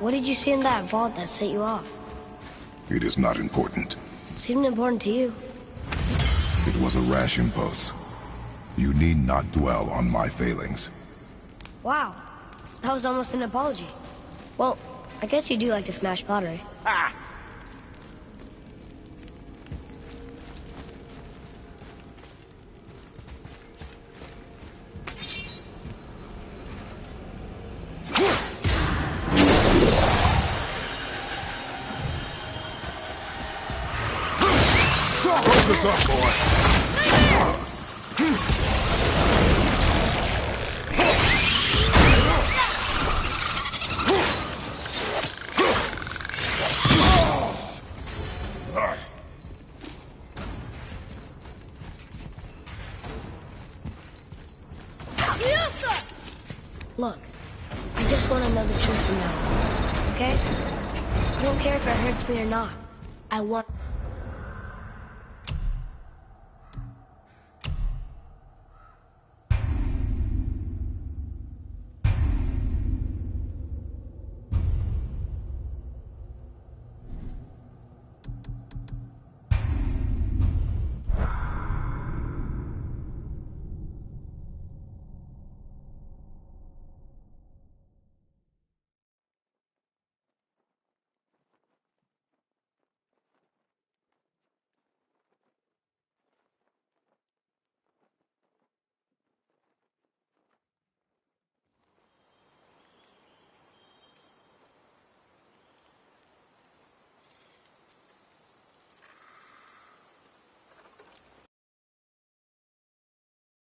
What did you see in that vault that set you off? It is not important. Seemed important to you. It was a rash impulse. You need not dwell on my failings. Wow. That was almost an apology. Well, I guess you do like to smash pottery. Ah! Focus up, boy. Look, I just want to know the truth from now on, okay? I don't care if it hurts me or not. I want...